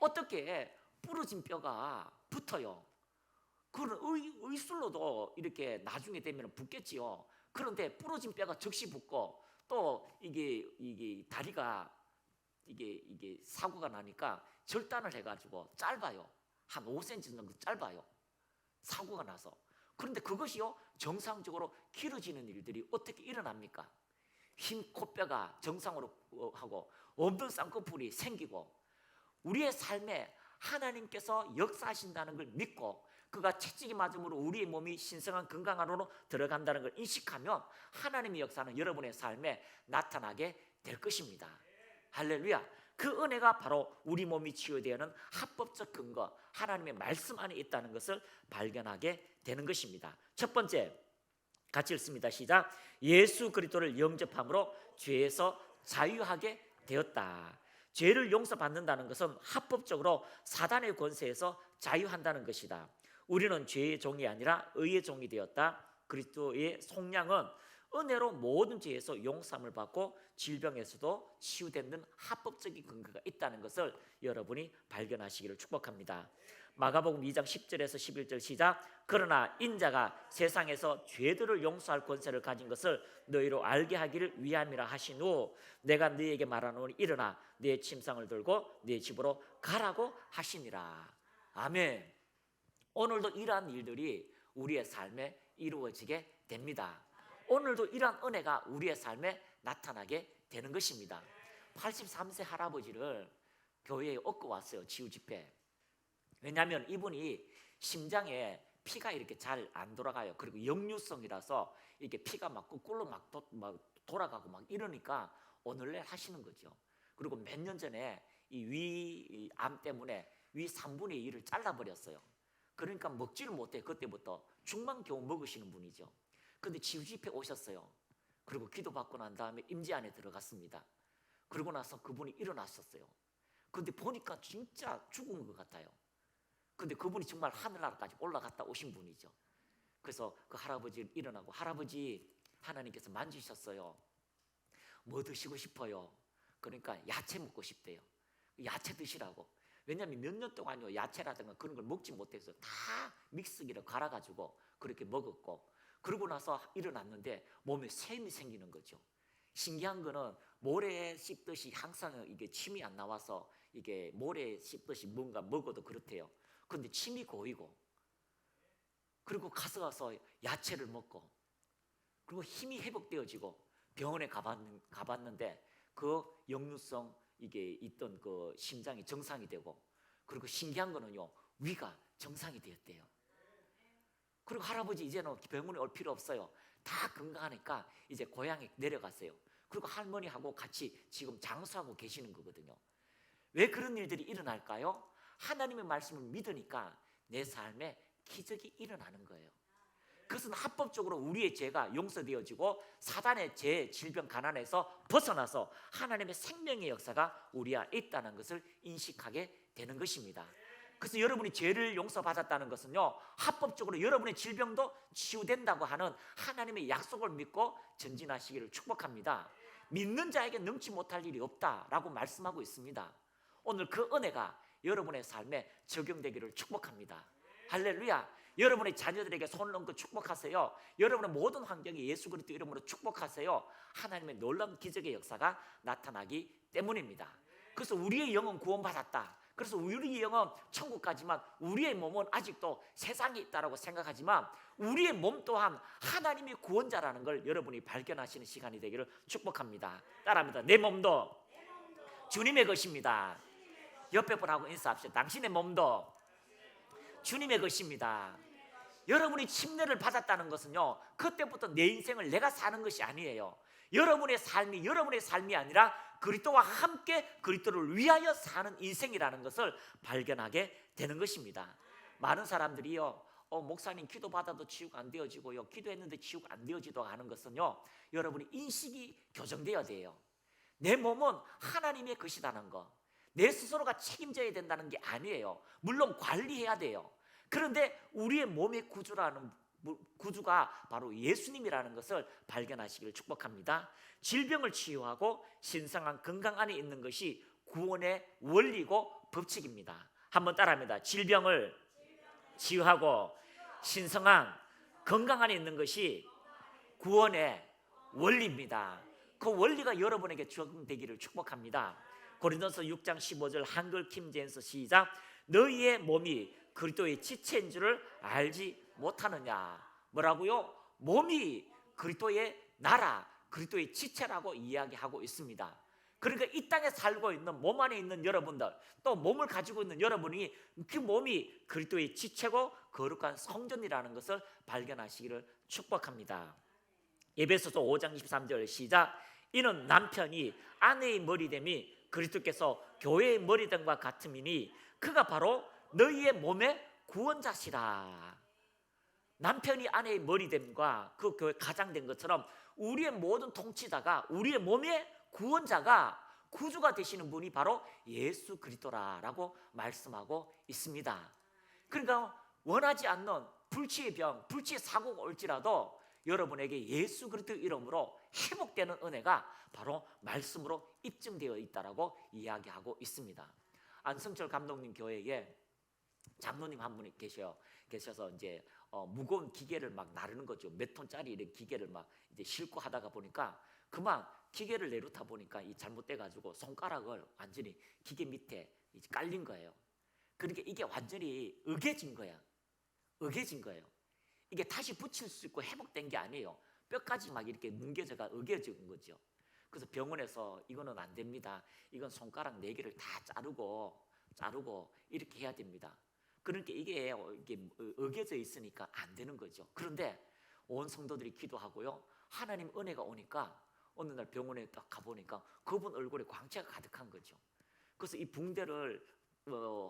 어떻게 부러진 뼈가 붙어요? 그런 의술로도 이렇게 나중에 되면 붙겠지요. 그런데 부러진 뼈가 즉시 붙고 또 이게 다리가 이게 사고가 나니까 절단을 해가지고 짧아요. 한 5cm 정도 짧아요. 사고가 나서. 그런데 그것이요 정상적으로 길어지는 일들이 어떻게 일어납니까? 흰 코뼈가 정상으로 하고 없는 쌍꺼풀이 생기고 우리의 삶에 하나님께서 역사하신다는 걸 믿고 그가 채찍이 맞음으로 우리의 몸이 신성한 건강 안으로 들어간다는 걸 인식하면 하나님의 역사는 여러분의 삶에 나타나게 될 것입니다. 할렐루야. 그 은혜가 바로 우리 몸이 치유되는 합법적 근거 하나님의 말씀 안에 있다는 것을 발견하게 되는 것입니다. 첫 번째 같이 읽습니다. 시작. 예수 그리스도를 영접함으로 죄에서 자유하게 되었다. 죄를 용서받는다는 것은 합법적으로 사단의 권세에서 자유한다는 것이다. 우리는 죄의 종이 아니라 의의 종이 되었다. 그리스도의 속량은 은혜로 모든 죄에서 용서함을 받고 질병에서도 치유되는 합법적인 근거가 있다는 것을 여러분이 발견하시기를 축복합니다. 마가복음 2장 10절에서 11절 시작. 그러나 인자가 세상에서 죄들을 용서할 권세를 가진 것을 너희로 알게 하기를 위함이라 하신 후 내가 너희에게 말하노니 일어나 네 침상을 들고 네 집으로 가라고 하시니라. 아멘. 오늘도 이러한 일들이 우리의 삶에 이루어지게 됩니다. 오늘도 이러한 은혜가 우리의 삶에 나타나게 되는 것입니다. 83세 할아버지를 교회에 얻고 왔어요. 치유 집회. 왜냐하면 이분이 심장에 피가 이렇게 잘 안 돌아가요. 그리고 역류성이라서 이렇게 피가 막 거꾸로 막 돌아가고 막 이러니까 오늘날 하시는 거죠. 그리고 몇 년 전에 이 위암 때문에 위 3분의 2를 잘라버렸어요. 그러니까 먹지를 못해. 그때부터 죽만 겨우 먹으시는 분이죠. 그런데 치유 집회 오셨어요. 그리고 기도받고 난 다음에 임재 안에 들어갔습니다. 그러고 나서 그분이 일어났었어요. 그런데 보니까 진짜 죽은 것 같아요. 근데 그분이 정말 하늘나라까지 올라갔다 오신 분이죠. 그래서 그 할아버지를 일어나고 할아버지 하나님께서 만지셨어요. 뭐 드시고 싶어요? 그러니까 야채 먹고 싶대요. 야채 드시라고. 왜냐하면 몇 년 동안요 야채라든가 그런 걸 먹지 못해서 다 믹스기를 갈아가지고 그렇게 먹었고, 그러고 나서 일어났는데 몸에 샘이 생기는 거죠. 신기한 거는 모래 씹듯이 항상 이게 침이 안 나와서 이게 모래 씹듯이 뭔가 먹어도 그렇대요. 그런데 침이 고이고, 그리고 가서 야채를 먹고, 그리고 힘이 회복되어지고 병원에 가봤는데 그 역류성 이게 있던 그 심장이 정상이 되고, 그리고 신기한 거는요 위가 정상이 되었대요. 그리고 할아버지 이제는 병원에 올 필요 없어요. 다 건강하니까 이제 고향에 내려갔어요. 그리고 할머니하고 같이 지금 장수하고 계시는 거거든요. 왜 그런 일들이 일어날까요? 하나님의 말씀을 믿으니까 내 삶에 기적이 일어나는 거예요. 그것은 합법적으로 우리의 죄가 용서되어지고 사단의 죄, 질병, 가난에서 벗어나서 하나님의 생명의 역사가 우리 안에 있다는 것을 인식하게 되는 것입니다. 그래서 여러분이 죄를 용서받았다는 것은요 합법적으로 여러분의 질병도 치유된다고 하는 하나님의 약속을 믿고 전진하시기를 축복합니다. 믿는 자에게 능치 못할 일이 없다라고 말씀하고 있습니다. 오늘 그 은혜가 여러분의 삶에 적용되기를 축복합니다. 할렐루야. 여러분의 자녀들에게 손을 얹고 축복하세요. 여러분의 모든 환경에 예수 그리스도 이름으로 축복하세요. 하나님의 놀라운 기적의 역사가 나타나기 때문입니다. 그래서 우리의 영은 구원받았다. 그래서 우리의 영은 천국 가지만 우리의 몸은 아직도 세상에 있다고 생각하지만 우리의 몸 또한 하나님의 구원자라는 걸 여러분이 발견하시는 시간이 되기를 축복합니다. 따라합니다. 내 몸도 주님의 것입니다. 옆에 분하고 인사합시다. 당신의 몸도 주님의 것입니다. 여러분이 침례를 받았다는 것은요 그때부터 내 인생을 내가 사는 것이 아니에요. 여러분의 삶이 아니라 그리스도와 함께 그리스도를 위하여 사는 인생이라는 것을 발견하게 되는 것입니다. 많은 사람들이요 목사님 기도받아도 치유가 안 되어지고요 기도했는데 치유가 안 되어지도 하는 것은요 여러분이 인식이 교정되어야 돼요. 내 몸은 하나님의 것이라는 거, 내 스스로가 책임져야 된다는 게 아니에요. 물론 관리해야 돼요. 그런데 우리의 몸의 구주가 바로 예수님이라는 것을 발견하시기를 축복합니다. 질병을 치유하고 신성한 건강 안에 있는 것이 구원의 원리고 법칙입니다. 한번 따라합니다. 질병을 치유하고 신성한 건강 안에 있는 것이 구원의 원리입니다. 그 원리가 여러분에게 적용되기를 축복합니다. 고린도서 6장 15절 한글 킴제임스 시작. 너희의 몸이 그리스도의 지체인 줄을 알지 못하느냐. 뭐라고요? 몸이 그리스도의 나라, 그리스도의 지체라고 이야기하고 있습니다. 그러니까 이 땅에 살고 있는 몸 안에 있는 여러분들, 또 몸을 가지고 있는 여러분이 그 몸이 그리스도의 지체고 거룩한 성전이라는 것을 발견하시기를 축복합니다. 에베소서 5장 23절 시작. 이는 남편이 아내의 머리됨이 그리스도께서 교회의 머리됨과 같음이니 그가 바로 너희의 몸의 구원자시라. 남편이 아내의 머리됨과 그 교회 가장된 것처럼 우리의 모든 통치자가, 우리의 몸의 구원자가, 구주가 되시는 분이 바로 예수 그리스도라고 말씀하고 있습니다. 그러니까 원하지 않는 불치의 병, 불치의 사고가 올지라도 여러분에게 예수 그리스도 이름으로 회복되는 은혜가 바로 말씀으로 입증되어 있다라고 이야기하고 있습니다. 안성철 감독님 교회에 장로님 한 분이 계셔서 이제 무거운 기계를 막 나르는 거죠. 몇 톤짜리 이런 기계를 막 이제 싣고 하다가 보니까 그만 기계를 내놓다 보니까 이 잘못돼 가지고 손가락을 완전히 기계 밑에 이제 깔린 거예요. 그러니까 이게 완전히 으개진 거야. 이게 다시 붙일 수 있고 회복된 게 아니에요. 뼈까지 막 이렇게 뭉개져가 으개진 거죠. 그래서 병원에서 이거는 안 됩니다. 이건 손가락 4개를 다 자르고 이렇게 해야 됩니다. 그러니까 이게 으개져 있으니까 안 되는 거죠. 그런데 온 성도들이 기도하고요. 하나님 은혜가 오니까 어느 날 병원에 딱 가보니까 그분 얼굴에 광채가 가득한 거죠. 그래서 이 붕대를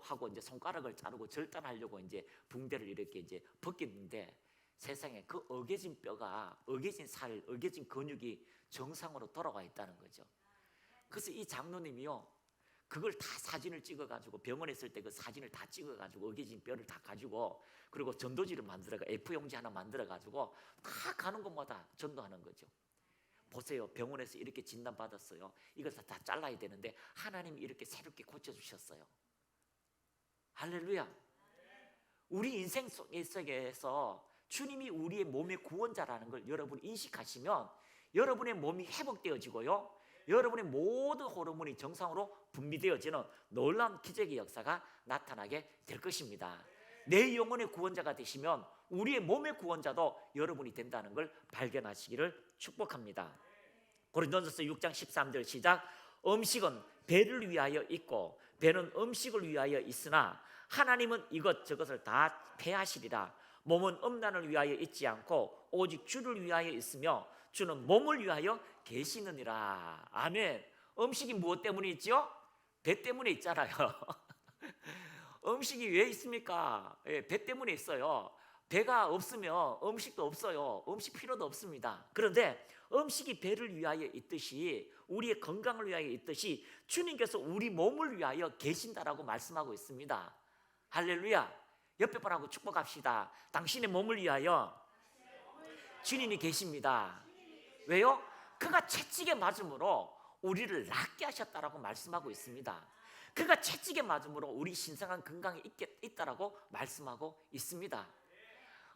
하고 이제 손가락을 자르고 절단하려고 이제 붕대를 이렇게 이제 벗겼는데 세상에 그 으개진 뼈가, 으개진 살, 으개진 근육이 정상으로 돌아와 있다는 거죠. 그래서 이 장로님이요, 그걸 다 사진을 찍어가지고 병원에 있을 때 그 사진을 다 찍어가지고 으개진 뼈를 다 가지고 그리고 전도지를 만들어가 F 용지 하나 만들어가지고 다 가는 곳마다 전도하는 거죠. 보세요. 병원에서 이렇게 진단받았어요. 이걸 다 잘라야 되는데 하나님이 이렇게 새롭게 고쳐주셨어요. 할렐루야. 우리 인생 속에서 주님이 우리의 몸의 구원자라는 걸 여러분 인식하시면 여러분의 몸이 회복되어지고요, 여러분의 모든 호르몬이 정상으로 분비되어지는 놀라운 기적의 역사가 나타나게 될 것입니다. 내 영혼의 구원자가 되시면 우리의 몸의 구원자도 여러분이 된다는 걸 발견하시기를 축복합니다. 고린도전서 6장 13절 시작. 음식은 배를 위하여 있고 배는 음식을 위하여 있으나 하나님은 이것저것을 다 폐하시리라. 몸은 음란을 위하여 있지 않고 오직 주를 위하여 있으며 주는 몸을 위하여 계시느니라. 아멘. 음식이 무엇 때문에 있죠? 배 때문에 있잖아요. 음식이 왜 있습니까? 배 때문에 있어요. 배가 없으면 음식도 없어요. 음식 필요도 없습니다. 그런데 음식이 배를 위하여 있듯이 우리의 건강을 위하여 있듯이 주님께서 우리 몸을 위하여 계신다라고 말씀하고 있습니다. 할렐루야. 옆에 분하고 축복합시다. 당신의 몸을 위하여 주님이 계십니다. 왜요? 그가 채찍에 맞음으로 우리를 낫게 하셨다라고 말씀하고 있습니다. 그가 채찍에 맞음으로 우리 신성한 건강이 있다라고 말씀하고 있습니다.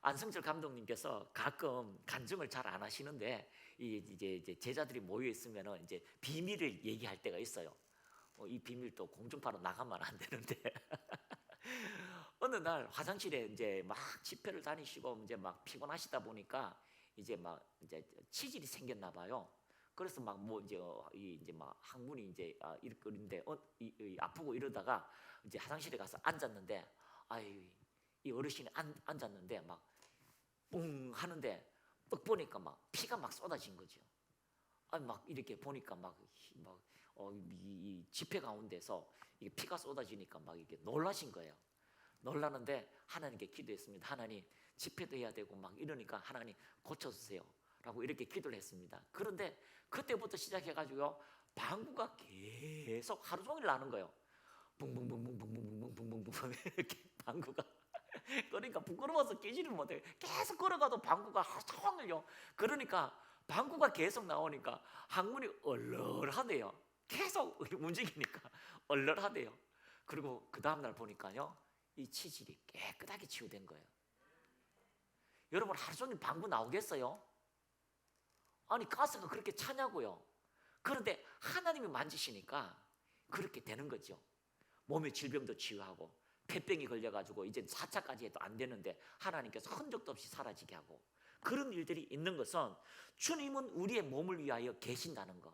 안성철 감독님께서 가끔 간증을 잘 안 하시는데 이제 제자들이 모여 있으면 이제 비밀을 얘기할 때가 있어요. 이 비밀도 공중파로 나가면 안 되는데 어느 날 화장실에 이제 막 집회를 다니시고 이제 막 피곤하시다 보니까 이제 치질이 생겼나 봐요. 그래서 막 뭐 이제 막 항문이 이제 이런데 아프고 이러다가 이제 화장실에 가서 앉았는데 이 어르신이 앉았는데 막 뿡 하는데 딱 보니까 막 피가 막 쏟아진 거죠. 막 이렇게 보니까 이 집회 가운데서 이게 피가 쏟아지니까 막 이렇게 놀라신 거예요. 놀라는데 하나님께 기도했습니다. 하나님, 집회도 해야 되고 막 이러니까 하나님 고쳐주세요 라고 이렇게 기도를 했습니다. 그런데 그때부터 시작해가지고요, 방구가 계속 하루 종일 나는 거예요. 붕붕붕붕붕붕붕붕붕붕 이렇게 방구가. 그러니까 부끄러워서 끼지를 못해요. 계속 걸어가도 방구가 하루 종일요. 그러니까 방구가 계속 나오니까 항문이 얼얼하대요. 계속 움직이니까 얼얼하대요. 그리고 그 다음날 보니까요, 이 치질이 깨끗하게 치유된 거예요. 여러분, 하루 종일 방구 나오겠어요? 아니, 가스가 그렇게 차냐고요. 그런데 하나님이 만지시니까 그렇게 되는 거죠. 몸의 질병도 치유하고 폐병이 걸려가지고 이제 4차까지 해도 안 되는데 하나님께서 흔적도 없이 사라지게 하고, 그런 일들이 있는 것은 주님은 우리의 몸을 위하여 계신다는 거.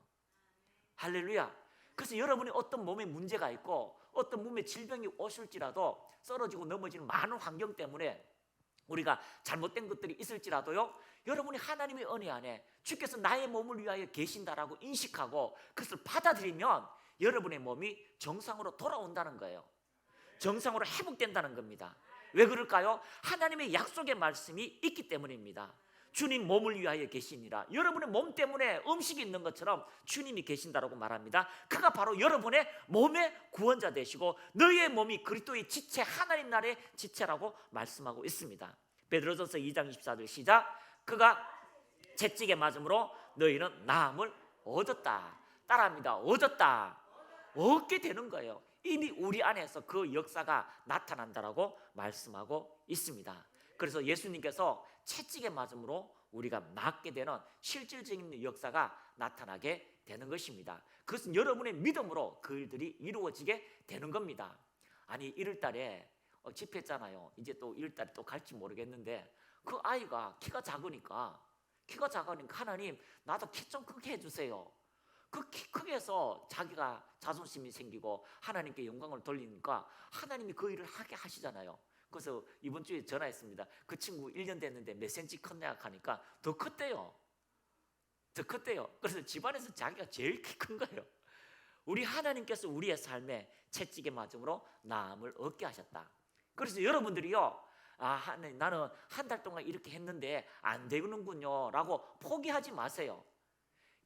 할렐루야. 그래서 여러분이 어떤 몸에 문제가 있고 어떤 몸에 질병이 오실지라도, 쓰러지고 넘어지는 많은 환경 때문에 우리가 잘못된 것들이 있을지라도요, 여러분이 하나님의 은혜 안에 주께서 나의 몸을 위하여 계신다라고 인식하고 그것을 받아들이면 여러분의 몸이 정상으로 돌아온다는 거예요. 정상으로 회복된다는 겁니다. 왜 그럴까요? 하나님의 약속의 말씀이 있기 때문입니다. 주님 몸을 위하여 계시니라. 여러분의 몸 때문에 음식이 있는 것처럼 주님이 계신다라고 말합니다. 그가 바로 여러분의 몸의 구원자 되시고 너희의 몸이 그리스도의 지체, 하나님 나라의 지체라고 말씀하고 있습니다. 베드로전서 2장 24절 시작. 그가 채찍에 맞음으로 너희는 나음을 얻었다. 따라합니다. 얻었다. 얻게 되는 거예요. 이미 우리 안에서 그 역사가 나타난다라고 말씀하고 있습니다. 그래서 예수님께서 채찍에 맞음으로 우리가 낫게 되는 실질적인 역사가 나타나게 되는 것입니다. 그것은 여러분의 믿음으로 그 일들이 이루어지게 되는 겁니다. 아니, 1월달에 집회했잖아요. 이제 또 1월달에 또 갈지 모르겠는데 그 아이가 키가 작으니까 하나님, 나도 키 좀 크게 해주세요. 그 키 크게 해서 자기가 자존심이 생기고 하나님께 영광을 돌리니까 하나님이 그 일을 하게 하시잖아요. 그래서 이번 주에 전화했습니다. 그 친구 1년 됐는데 몇 센치 컸냐 하니까 더 컸대요. 그래서 집안에서 자기가 제일 키 큰 거예요. 우리 하나님께서 우리의 삶에 채찍에 맞음으로 나음을 얻게 하셨다. 그래서 여러분들이요, 하나님, 나는 한 달 동안 이렇게 했는데 안 되는군요 라고 포기하지 마세요.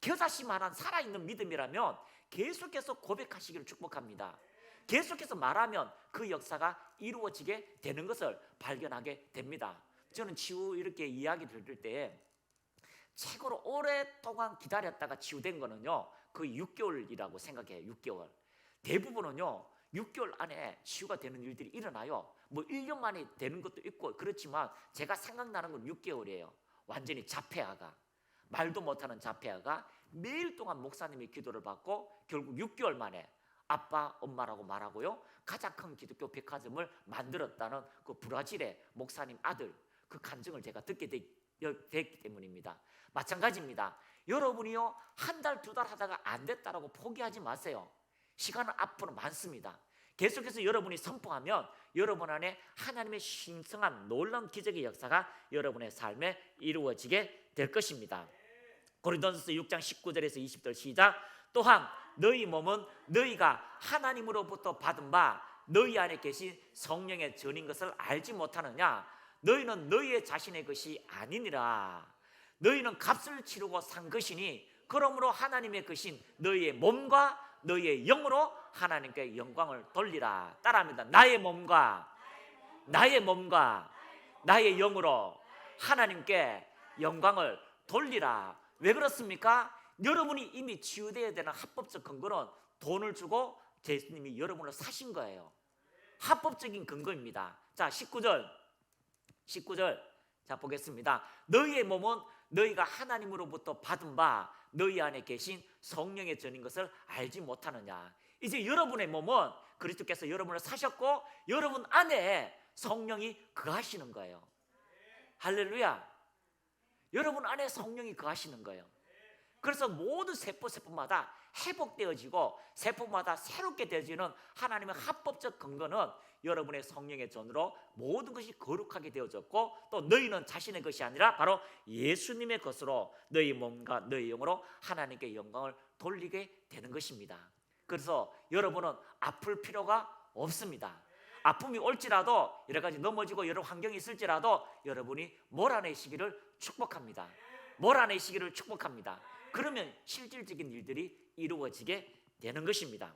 겨자씨만한 살아있는 믿음이라면 계속해서 고백하시기를 축복합니다. 계속해서 말하면 그 역사가 이루어지게 되는 것을 발견하게 됩니다. 저는 치유 이렇게 이야기 들을 때 최고로 오랫동안 기다렸다가 치유된 거는요, 거의 6개월이라고 생각해요. 6개월. 대부분은요 6개월 안에 치유가 되는 일들이 일어나요. 뭐 1년 만에 되는 것도 있고 그렇지만 제가 생각나는 건 6개월이에요. 완전히 자폐아가, 말도 못하는 자폐아가 매일 동안 목사님의 기도를 받고 결국 6개월 만에 아빠, 엄마라고 말하고요, 가장 큰 기독교 백화점을 만들었다는 그 브라질의 목사님 아들, 그 간증을 제가 듣게 됐기 때문입니다. 마찬가지입니다. 여러분이요 한 달, 두 달 하다가 안 됐다라고 포기하지 마세요. 시간은 앞으로 많습니다. 계속해서 여러분이 선포하면 여러분 안에 하나님의 신성한 놀라운 기적의 역사가 여러분의 삶에 이루어지게 될 것입니다. 고린도전서 6장 19절에서 20절 시작. 또한 너희 몸은 너희가 하나님으로부터 받은 바 너희 안에 계신 성령의 전인 것을 알지 못하느냐. 너희는 너희의 자신의 것이 아니니라. 너희는 값을 치르고 산 것이니 그러므로 하나님의 것인 너희의 몸과 너희의 영으로 하나님께 영광을 돌리라. 따라합니다. 나의 몸과 나의 영으로 하나님께 영광을 돌리라. 왜 그렇습니까? 여러분이 이미 치유되어야 되는 합법적 근거는 돈을 주고 예수님이 여러분을 사신 거예요. 합법적인 근거입니다. 자, 19절 자 보겠습니다. 너희의 몸은 너희가 하나님으로부터 받은 바 너희 안에 계신 성령의 전인 것을 알지 못하느냐. 이제 여러분의 몸은 그리스도께서 여러분을 사셨고 여러분 안에 성령이 거하시는 거예요. 할렐루야. 여러분 안에 성령이 거하시는 거예요. 그래서 모든 세포마다 회복되어지고 세포마다 새롭게 되어지는 하나님의 합법적 근거는 여러분의 성령의 전으로 모든 것이 거룩하게 되어졌고 또 너희는 자신의 것이 아니라 바로 예수님의 것으로 너희 몸과 너희 영으로 하나님께 영광을 돌리게 되는 것입니다. 그래서 여러분은 아플 필요가 없습니다. 아픔이 올지라도 여러 가지 넘어지고 여러 환경이 있을지라도 여러분이 몰아내시기를 축복합니다. 몰아내시기를 축복합니다. 그러면 실질적인 일들이 이루어지게 되는 것입니다.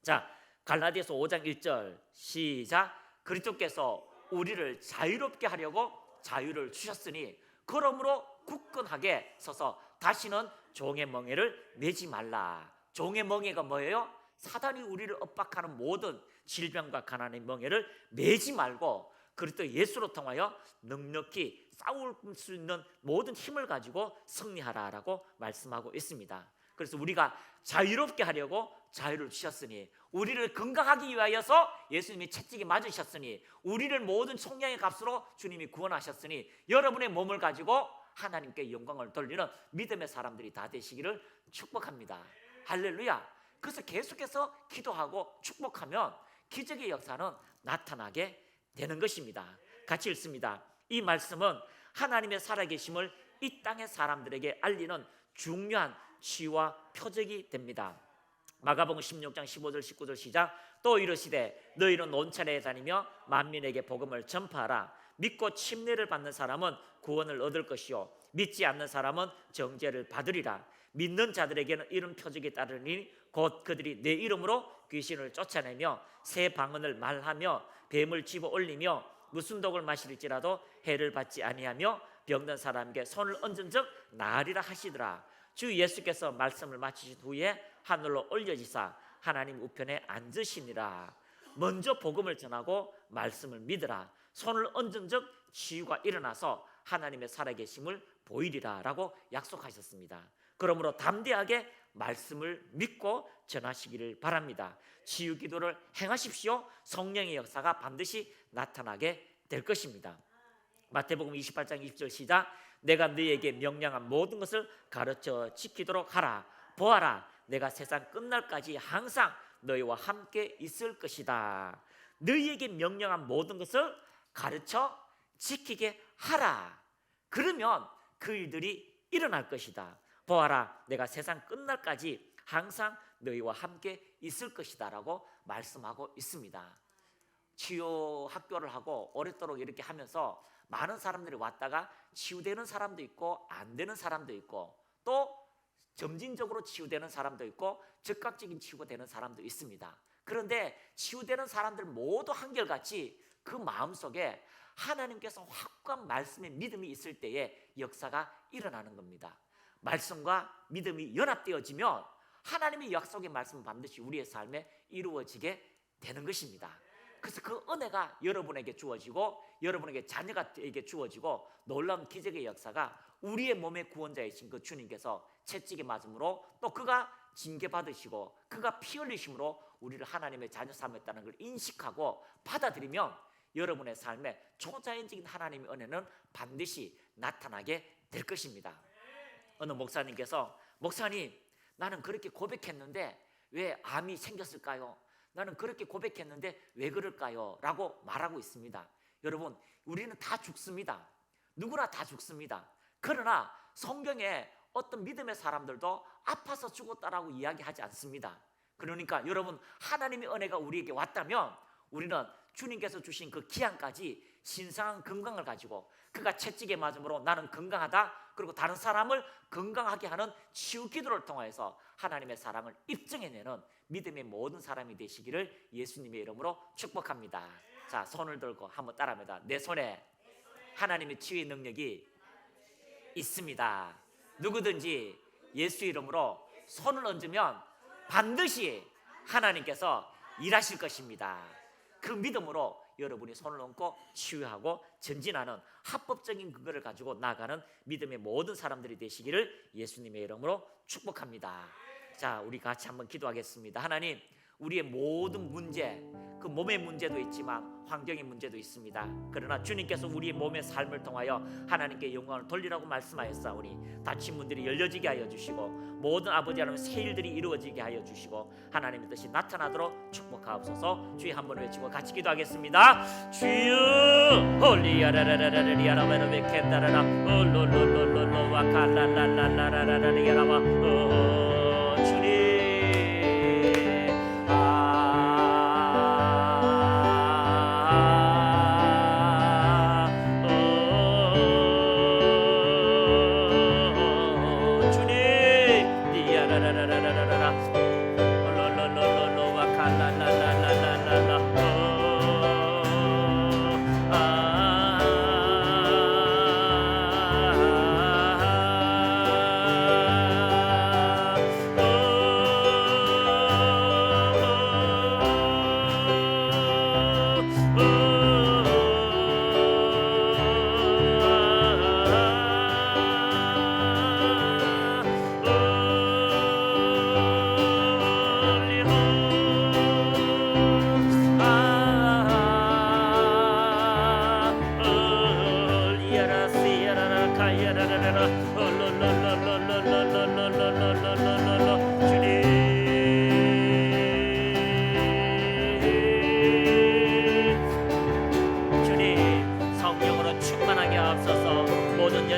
자, 갈라디아서 5장 1절 시작. 그리스도께서 우리를 자유롭게 하려고 자유를 주셨으니 그러므로 굳건하게 서서 다시는 종의 멍에를 매지 말라. 종의 멍에가 뭐예요? 사단이 우리를 압박하는 모든 질병과 가난의 멍에를 매지 말고 그리스도 예수로 통하여 넉넉히 싸울 수 있는 모든 힘을 가지고 승리하라라고 말씀하고 있습니다. 그래서 우리가 자유롭게 하려고 자유를 주셨으니 우리를 건강하기 위하여서 예수님이 채찍에 맞으셨으니 우리를 모든 총량의 값으로 주님이 구원하셨으니 여러분의 몸을 가지고 하나님께 영광을 돌리는 믿음의 사람들이 다 되시기를 축복합니다. 할렐루야. 그래서 계속해서 기도하고 축복하면 기적의 역사는 나타나게 되는 것입니다. 같이 읽습니다. 이 말씀은 하나님의 살아계심을 이 땅의 사람들에게 알리는 중요한 치유와 표적이 됩니다. 마가복음 16장 15절 19절 시작. 또 이르시되 너희는 논천에 다니며 만민에게 복음을 전파하라. 믿고 침례를 받는 사람은 구원을 얻을 것이요 믿지 않는 사람은 정죄를 받으리라. 믿는 자들에게는 이런 표적이 따르니 곧 그들이 내 이름으로 귀신을 쫓아내며 새 방언을 말하며 뱀을 집어 올리며 무슨 독을 마실지라도 해를 받지 아니하며 병든 사람에게 손을 얹은 즉 나으리라 하시더라. 주 예수께서 말씀을 마치신 후에 하늘로 올려지사 하나님 우편에 앉으시니라. 먼저 복음을 전하고 말씀을 믿으라. 손을 얹은 즉 치유가 일어나서 하나님의 살아계심을 보이리라 라고 약속하셨습니다. 그러므로 담대하게 말씀을 믿고 전하시기를 바랍니다. 치유 기도를 행하십시오. 성령의 역사가 반드시 나타나게 될 것입니다. 마태복음 28장 20절 시작. 내가 너희에게 명령한 모든 것을 가르쳐 지키도록 하라. 보아라, 내가 세상 끝날까지 항상 너희와 함께 있을 것이다. 너희에게 명령한 모든 것을 가르쳐 지키게 하라. 그러면 그 일들이 일어날 것이다. 보아라, 내가 세상 끝날까지 항상 너희와 함께 있을 것이다 라고 말씀하고 있습니다. 치유 학교를 하고 오랫도록 이렇게 하면서 많은 사람들이 왔다가 치유되는 사람도 있고 안 되는 사람도 있고 또 점진적으로 치유되는 사람도 있고 즉각적인 치유가 되는 사람도 있습니다. 그런데 치유되는 사람들 모두 한결같이 그 마음속에 하나님께서 확고한 말씀의 믿음이 있을 때에 역사가 일어나는 겁니다. 말씀과 믿음이 연합되어지면 하나님의 약속의 말씀은 반드시 우리의 삶에 이루어지게 되는 것입니다. 그래서 그 은혜가 여러분에게 주어지고 여러분에게 자녀에게 주어지고 놀라운 기적의 역사가 우리의 몸의 구원자이신 그 주님께서 채찍에 맞음으로 또 그가 징계받으시고 그가 피 흘리심으로 우리를 하나님의 자녀 삼았다는 걸 인식하고 받아들이면 여러분의 삶에 초자연적인 하나님의 은혜는 반드시 나타나게 될 것입니다. 어느 목사님께서 목사님 나는 그렇게 고백했는데 왜 암이 생겼을까요? 나는 그렇게 고백했는데 왜 그럴까요? 라고 말하고 있습니다. 여러분 우리는 다 죽습니다. 누구나 다 죽습니다. 그러나 성경에 어떤 믿음의 사람들도 아파서 죽었다라고 이야기하지 않습니다. 그러니까 여러분 하나님의 은혜가 우리에게 왔다면 우리는 주님께서 주신 그 기한까지 신성한 건강을 가지고 그가 채찍에 맞음으로 나는 건강하다 그리고 다른 사람을 건강하게 하는 치유 기도를 통해서 하나님의 사랑을 입증해내는 믿음의 모든 사람이 되시기를 예수님의 이름으로 축복합니다. 자, 손을 들고 한번 따라합니다. 내 손에 하나님의 치유의 능력이 있습니다. 누구든지 예수 이름으로 손을 얹으면 반드시 하나님께서 일하실 것입니다. 그 믿음으로 여러분이 손을 얹고 치유하고 전진하는 합법적인 근거를 가지고 나아가는 믿음의 모든 사람들이 되시기를 예수님의 이름으로 축복합니다. 자, 우리 같이 한번 기도하겠습니다. 하나님, 우리의 모든 문제, 그 몸의 문제도 있지만 환경의 문제도 있습니다. 그러나 주님께서 우리의 몸의 삶을 통하여 하나님께 영광을 돌리라고 말씀하였사오니 다친 문들이 열려지게 하여 주시고 모든 아버지 하나님 새 일들이 이루어지게 하여 주시고 하나님의 뜻이 나타나도록 축복하옵소서. 주여 한번 외치고 같이 기도하겠습니다. 주여 홀리야라라라라리야라바라베 켄다라라 올롤롤롤롤로와 칼랄랄랄라라라리야라바 주님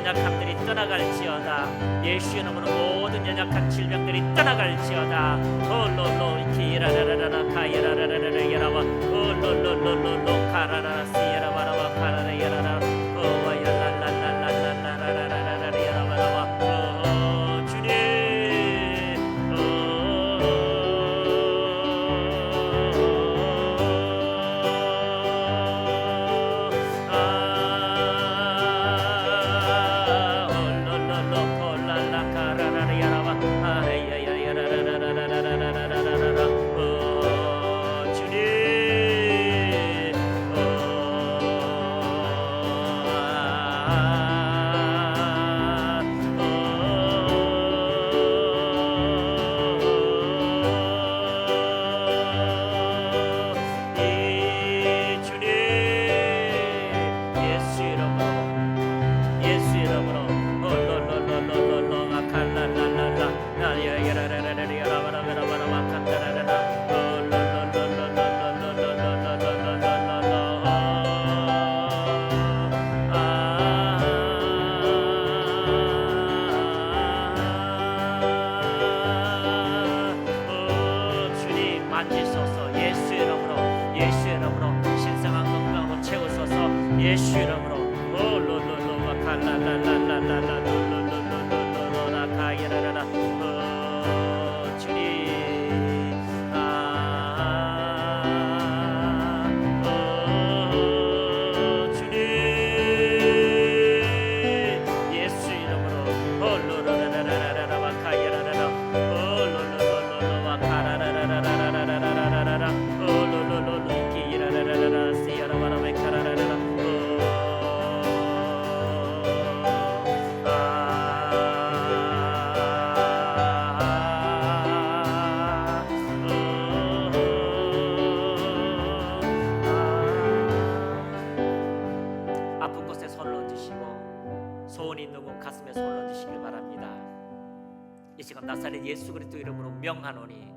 연약함들이 떠나갈지어다. 예수의 이름으로 모든 연약한 질병들이 떠나갈지어다. 홀로로 키라라라라 카이라라라라 야라바 홀로로로로 카라라라 시야라바라바 카라라 야라라 오와야랄랄랄랄랄랄랄랄랄라 야라바라바 주님 예수 이름으로 롤롤롤로와 칼랄랄랄랄랄라 롤롤롤롤로라 카이라라라 나사렛 예수 그리스도 이름으로 명하노니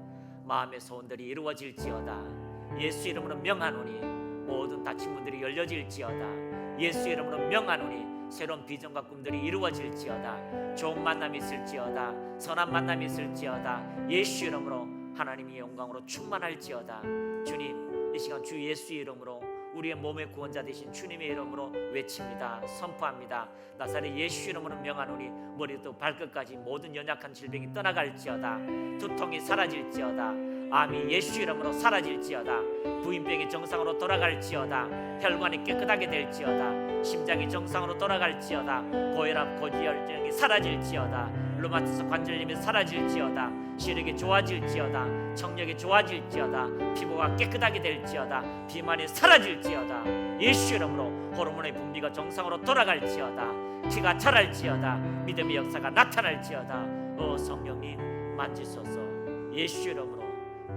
마음의 소원들이 이루어질지어다. 예수 이름으로 명하노니 모든 닫힌 문들이 열려질지어다. 예수 이름으로 명하노니 새로운 비전과 꿈들이 이루어질지어다. 좋은 만남이 있을지어다. 선한 만남이 있을지어다. 예수 이름으로 하나님의 영광으로 충만할지어다. 주님, 이 시간 주 예수 이름으로 우리의 몸의 구원자 되신 주님의 이름으로 외칩니다. 선포합니다. 나사렛 예수 이름으로 명하노니 머리부터 발끝까지 모든 연약한 질병이 떠나갈지어다. 두통이 사라질지어다. 암이 예수 이름으로 사라질지어다. 부인병이 정상으로 돌아갈지어다. 혈관이 깨끗하게 될지어다. 심장이 정상으로 돌아갈지어다. 고혈압, 고지혈증이 사라질지어다. 루마티스 관절염이 사라질지어다. 시력이 좋아질지어다. 청력이 좋아질지어다. 피부가 깨끗하게 될지어다. 비만이 사라질지어다. 예수 이름으로 호르몬의 분비가 정상으로 돌아갈지어다. 키가 자랄지어다. 믿음의 역사가 나타날지어다. 성령님 만지소서. 예수 이름으로,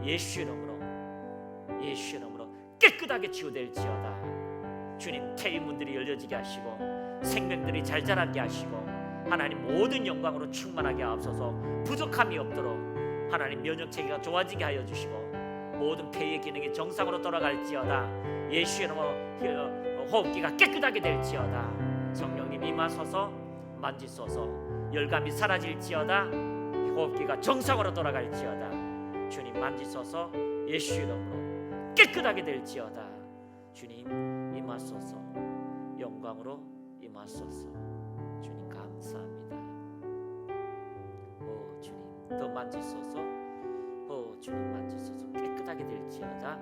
예수 이름으로, 예수 이름으로 깨끗하게 치유될지어다. 주님, 태의문들이 열려지게 하시고 생명들이 잘 자라게 하시고 하나님 모든 영광으로 충만하게 하옵소서. 부족함이 없도록 하나님 면역체계가 좋아지게 하여 주시고 모든 폐의 기능이 정상으로 돌아갈지어다. 예수 이름으로 호흡기가 깨끗하게 될지어다. 성령님 임하소서. 만지소서. 열감이 사라질지어다. 호흡기가 정상으로 돌아갈지어다. 주님 만지소서. 예수 이름으로 깨끗하게 될지어다. 주님 임하소서. 영광으로 임하소서. 주님 감사합니다. 주님 더 만지소서. 주님 만지소서. 깨끗하게 될지어다.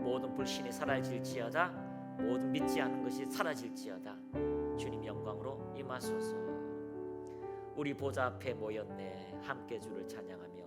모든 불신이 사라질지어다. 모든 믿지 않는 것이 사라질지어다. 주님 영광으로 임하소서. 우리 보좌 앞에 모였네. 함께 주를 찬양하며